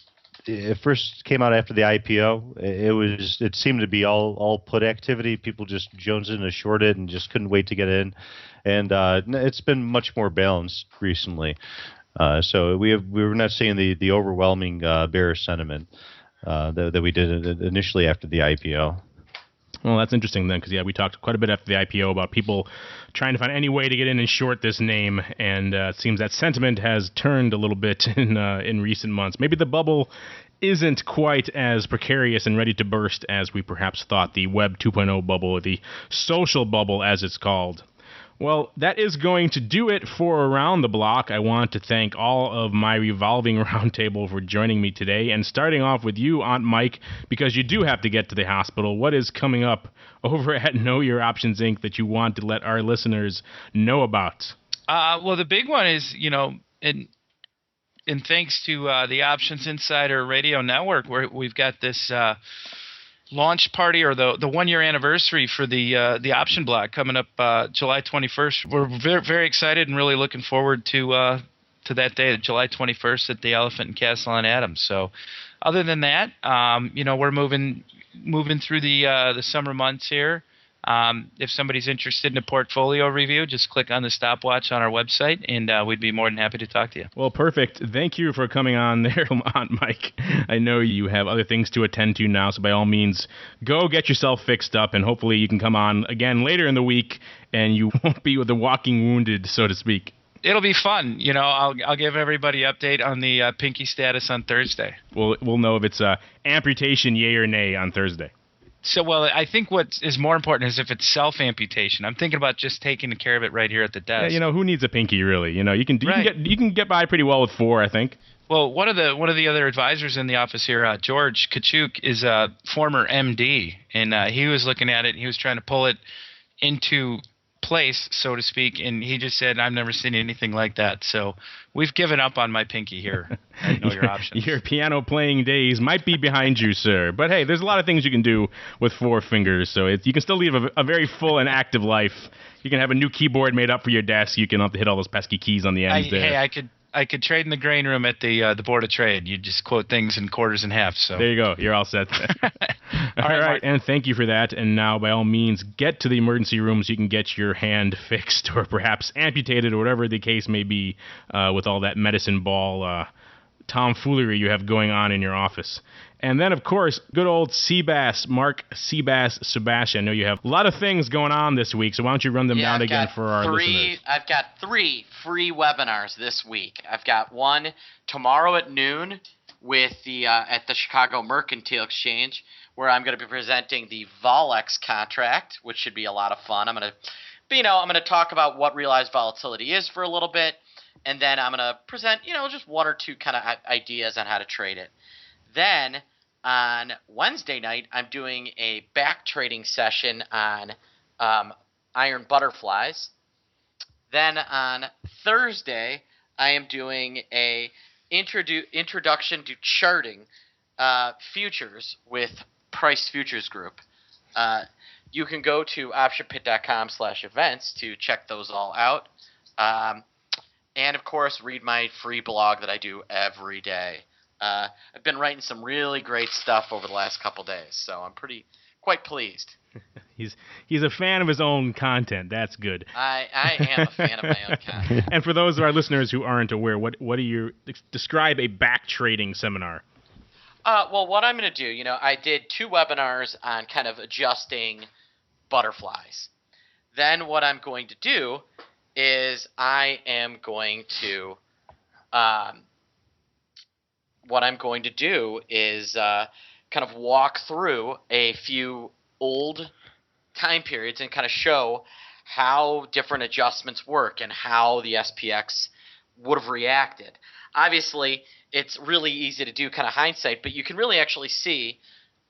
came out after the IPO, it seemed to be all put activity. People just jonesing to short it and just couldn't wait to get in, and it's been much more balanced recently. So we were not seeing the overwhelming bearish sentiment that we did initially after the IPO. Well, that's interesting then, because we talked quite a bit after the IPO about people trying to find any way to get in and short this name, and it seems that sentiment has turned a little bit in recent months. Maybe the bubble isn't quite as precarious and ready to burst as we perhaps thought. The Web 2.0 bubble, or the social bubble, as it's called. Well, that is going to do it for Around the Block. I want to thank all of my revolving roundtable for joining me today, and starting off with you, Aunt Mike, because you do have to get to the hospital. What is coming up over at Know Your Options Inc. that you want to let our listeners know about? Well, the big one is, and thanks to the Options Insider Radio Network, where we've got this launch party, or the 1-year anniversary for the option block coming up July 21st. We're very, very excited and really looking forward to that day, July 21st, at the Elephant and Castle on Adams. So, other than that, we're moving through the summer months here. If somebody's interested in a portfolio review, just click on the stopwatch on our website, and we'd be more than happy to talk to you. Well, perfect. Thank you for coming on there, Aunt Mike. I know you have other things to attend to now, so by all means, go get yourself fixed up, and hopefully you can come on again later in the week, and you won't be with the walking wounded, so to speak. It'll be fun. I'll give everybody an update on the pinky status on Thursday. We'll know if it's amputation, yay or nay, on Thursday. So, well, I think what is more important is if it's self-amputation. I'm thinking about just taking care of it right here at the desk. Yeah, who needs a pinky, really? You can get by pretty well with 4, I think. Well, one of the other advisors in the office here, George Kachuk, is a former MD, and he was looking at it, and he was trying to pull it into place, so to speak, and he just said, I've never seen anything like that. So we've given up on my pinky here. I know your options. Your piano playing days might be behind you, sir. But hey, there's a lot of things you can do with 4 fingers, so you can still live a very full and active life. You can have a new keyboard made up for your desk. You can have to hit all those pesky keys on the ends there. Hey, I could trade in the grain room at the Board of Trade. You just quote things in quarters and halves. So there you go. You're all set. all right, and thank you for that. And now, by all means, get to the emergency room so you can get your hand fixed or perhaps amputated or whatever the case may be with all that medicine ball tomfoolery you have going on in your office. And then, of course, good old Seabass, Mark Seabass Sebastian. I know you have a lot of things going on this week, so why don't you run them down again for our listeners? I've got 3 free webinars this week. I've got one tomorrow at noon with at the Chicago Mercantile Exchange, where I'm going to be presenting the Volex contract, which should be a lot of fun. I'm going to talk about what realized volatility is for a little bit, and then I'm going to present, just 1 or 2 kind of ideas on how to trade it. Then on Wednesday night, I'm doing a back trading session on iron butterflies. Then on Thursday, I am doing a introduction to charting futures with Price Futures Group. You can go to optionpit.com/events to check those all out. And, of course, read my free blog that I do every day. I've been writing some really great stuff over the last couple days, so I'm quite pleased. He's a fan of his own content. That's good. I am a fan of my own content. And for those of our listeners who aren't aware, what do you describe a back trading seminar? Well, what I'm going to do, I did 2 webinars on kind of adjusting butterflies. Then what I'm going to do is I am going to kind of walk through a few old time periods and kind of show how different adjustments work and how the SPX would have reacted. Obviously, it's really easy to do kind of hindsight, but you can really actually see.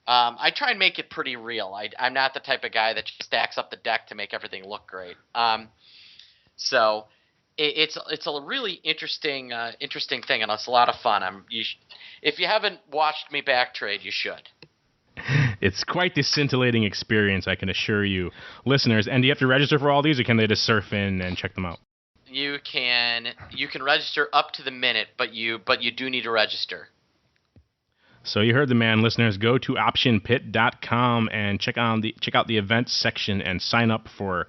I try and make it pretty real. I'm not the type of guy that just stacks up the deck to make everything look great. So it's a really interesting thing, and it's a lot of fun. If you haven't watched me back trade, you should. It's quite the scintillating experience, I can assure you, listeners. And do you have to register for all these, or can they just surf in and check them out? You can register up to the minute, but you do need to register. So you heard the man, listeners. Go to optionpit.com and check out the events section and sign up for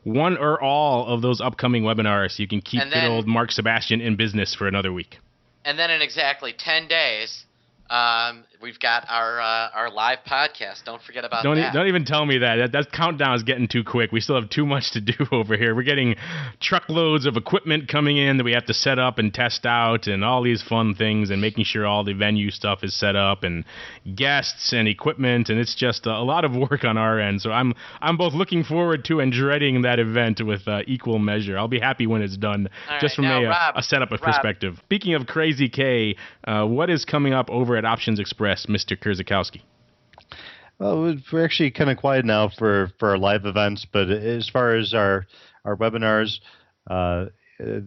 one or all of those upcoming webinars so you can keep good old Mark Sebastian in business for another week. And then in exactly 10 days, we've got our live podcast. Don't forget about that. Don't even tell me that. That countdown is getting too quick. We still have too much to do over here. We're getting truckloads of equipment coming in that we have to set up and test out and all these fun things and making sure all the venue stuff is set up and guests and equipment, and it's just a lot of work on our end. So I'm both looking forward to and dreading that event with equal measure. I'll be happy when it's done, just from a setup perspective. Speaking of Crazy K, what is coming up over at Options Express, Mr. Kurzakowski? Well, we're actually kind of quiet now for our live events, but as far as our webinars,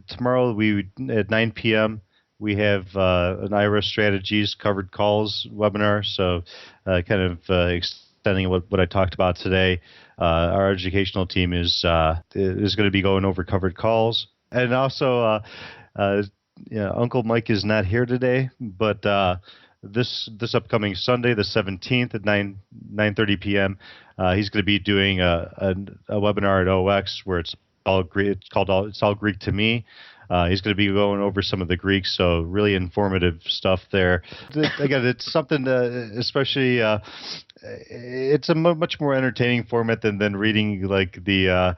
tomorrow at 9 p.m. we have an IRA Strategies Covered Calls webinar, so kind of extending what I talked about today. Our educational team is going to be going over covered calls, and also Uncle Mike is not here today, but this upcoming Sunday, the 17th at 9:30 p.m., he's going to be doing a webinar at OX where it's all Greek. It's all Greek to me. He's going to be going over some of the Greeks, so really informative stuff there. Again, it's something, especially it's a much more entertaining format than reading like the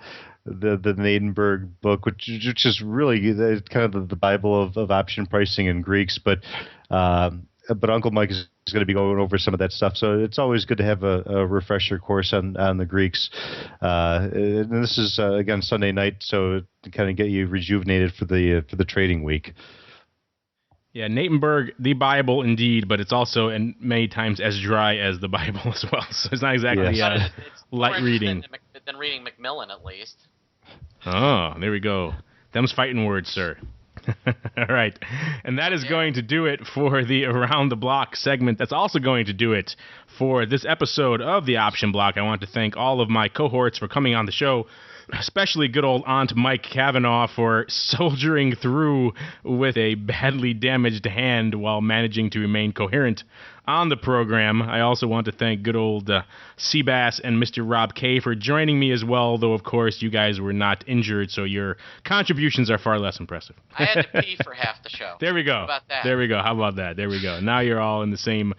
Nadenberg book, which is really kind of the Bible of option pricing in Greeks, but Uncle Mike is going to be going over some of that stuff, so it's always good to have a refresher course on the Greeks. And this is again Sunday night, so to kind of get you rejuvenated for the trading week. Yeah, Nadenberg, the Bible indeed, but it's also and many times as dry as the Bible as well. So it's not exactly it's light reading. Than reading Macmillan, at least. Oh, there we go. Them's fighting words, sir. All right. And that is going to do it for the Around the Block segment. That's also going to do it for this episode of the Option Block. I want to thank all of my cohorts for coming on the show, especially good old Aunt Mike Kavanaugh for soldiering through with a badly damaged hand while managing to remain coherent on the program. I also want to thank good old Seabass and Mr. Rob K for joining me as well, though, of course, you guys were not injured, so your contributions are far less impressive. I had to pee for half the show. There we go. How about that? There we go. How about that? There we go. Now you're all in the same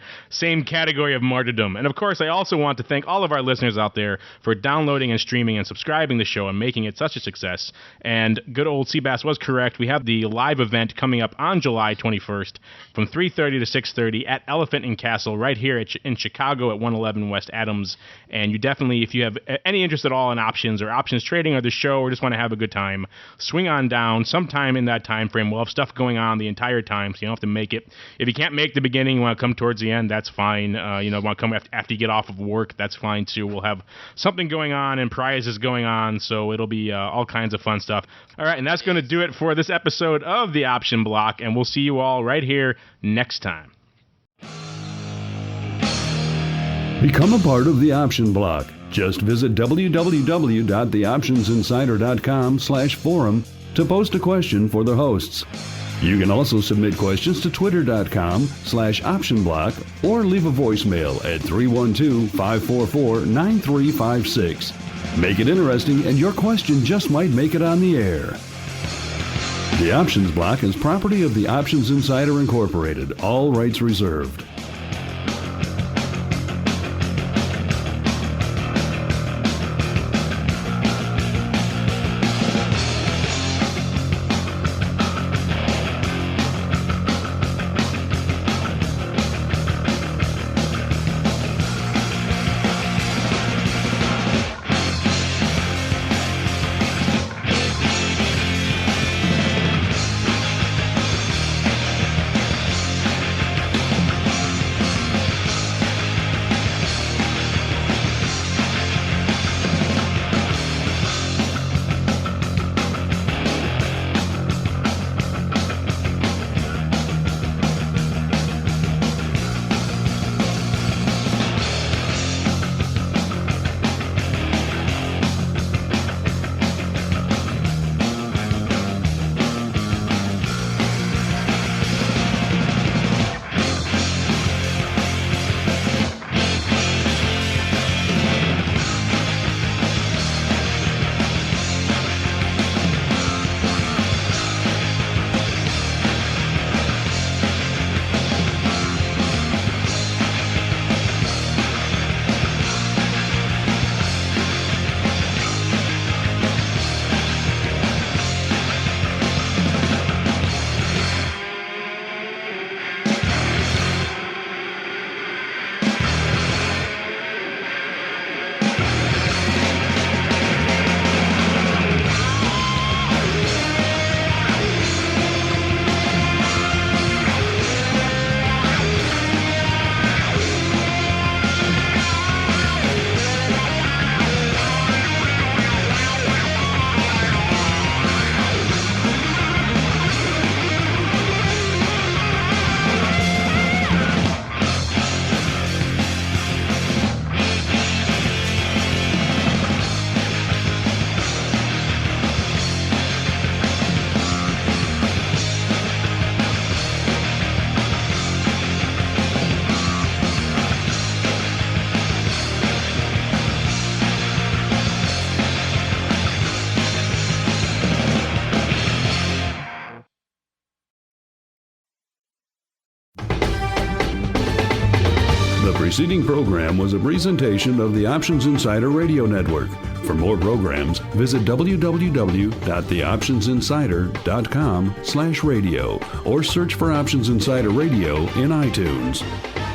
category of martyrdom. And, of course, I also want to thank all of our listeners out there for downloading and streaming and subscribing to the show and making it such a success. And good old Seabass was correct. We have the live event coming up on July 21st from 3:30 to 6:30 at Elephant and Castle right here in Chicago at 111 West Adams. And you definitely, if you have any interest at all in options or options trading or the show or just want to have a good time, swing on down sometime in that time frame. We'll have stuff going on the entire time, so you don't have to make it. If you can't make the beginning, you want to come towards the end, that's fine. Want to come after you get off of work, that's fine too. We'll have something going on and prizes going on, so it'll be all kinds of fun stuff. All right, and that's going to do it for this episode of the Option Block, and we'll see you all right here next time. Become a part of the Option Block. Just visit www.theoptionsinsider.com/forum to post a question for the hosts. You can also submit questions to twitter.com/optionblock or leave a voicemail at 312-544-9356. Make it interesting and your question just might make it on the air. The Options Block is property of the Options Insider Incorporated. All rights reserved. preceding program was a presentation of the Options Insider Radio Network. For more programs, visit www.theoptionsinsider.com/radio or search for Options Insider Radio in iTunes.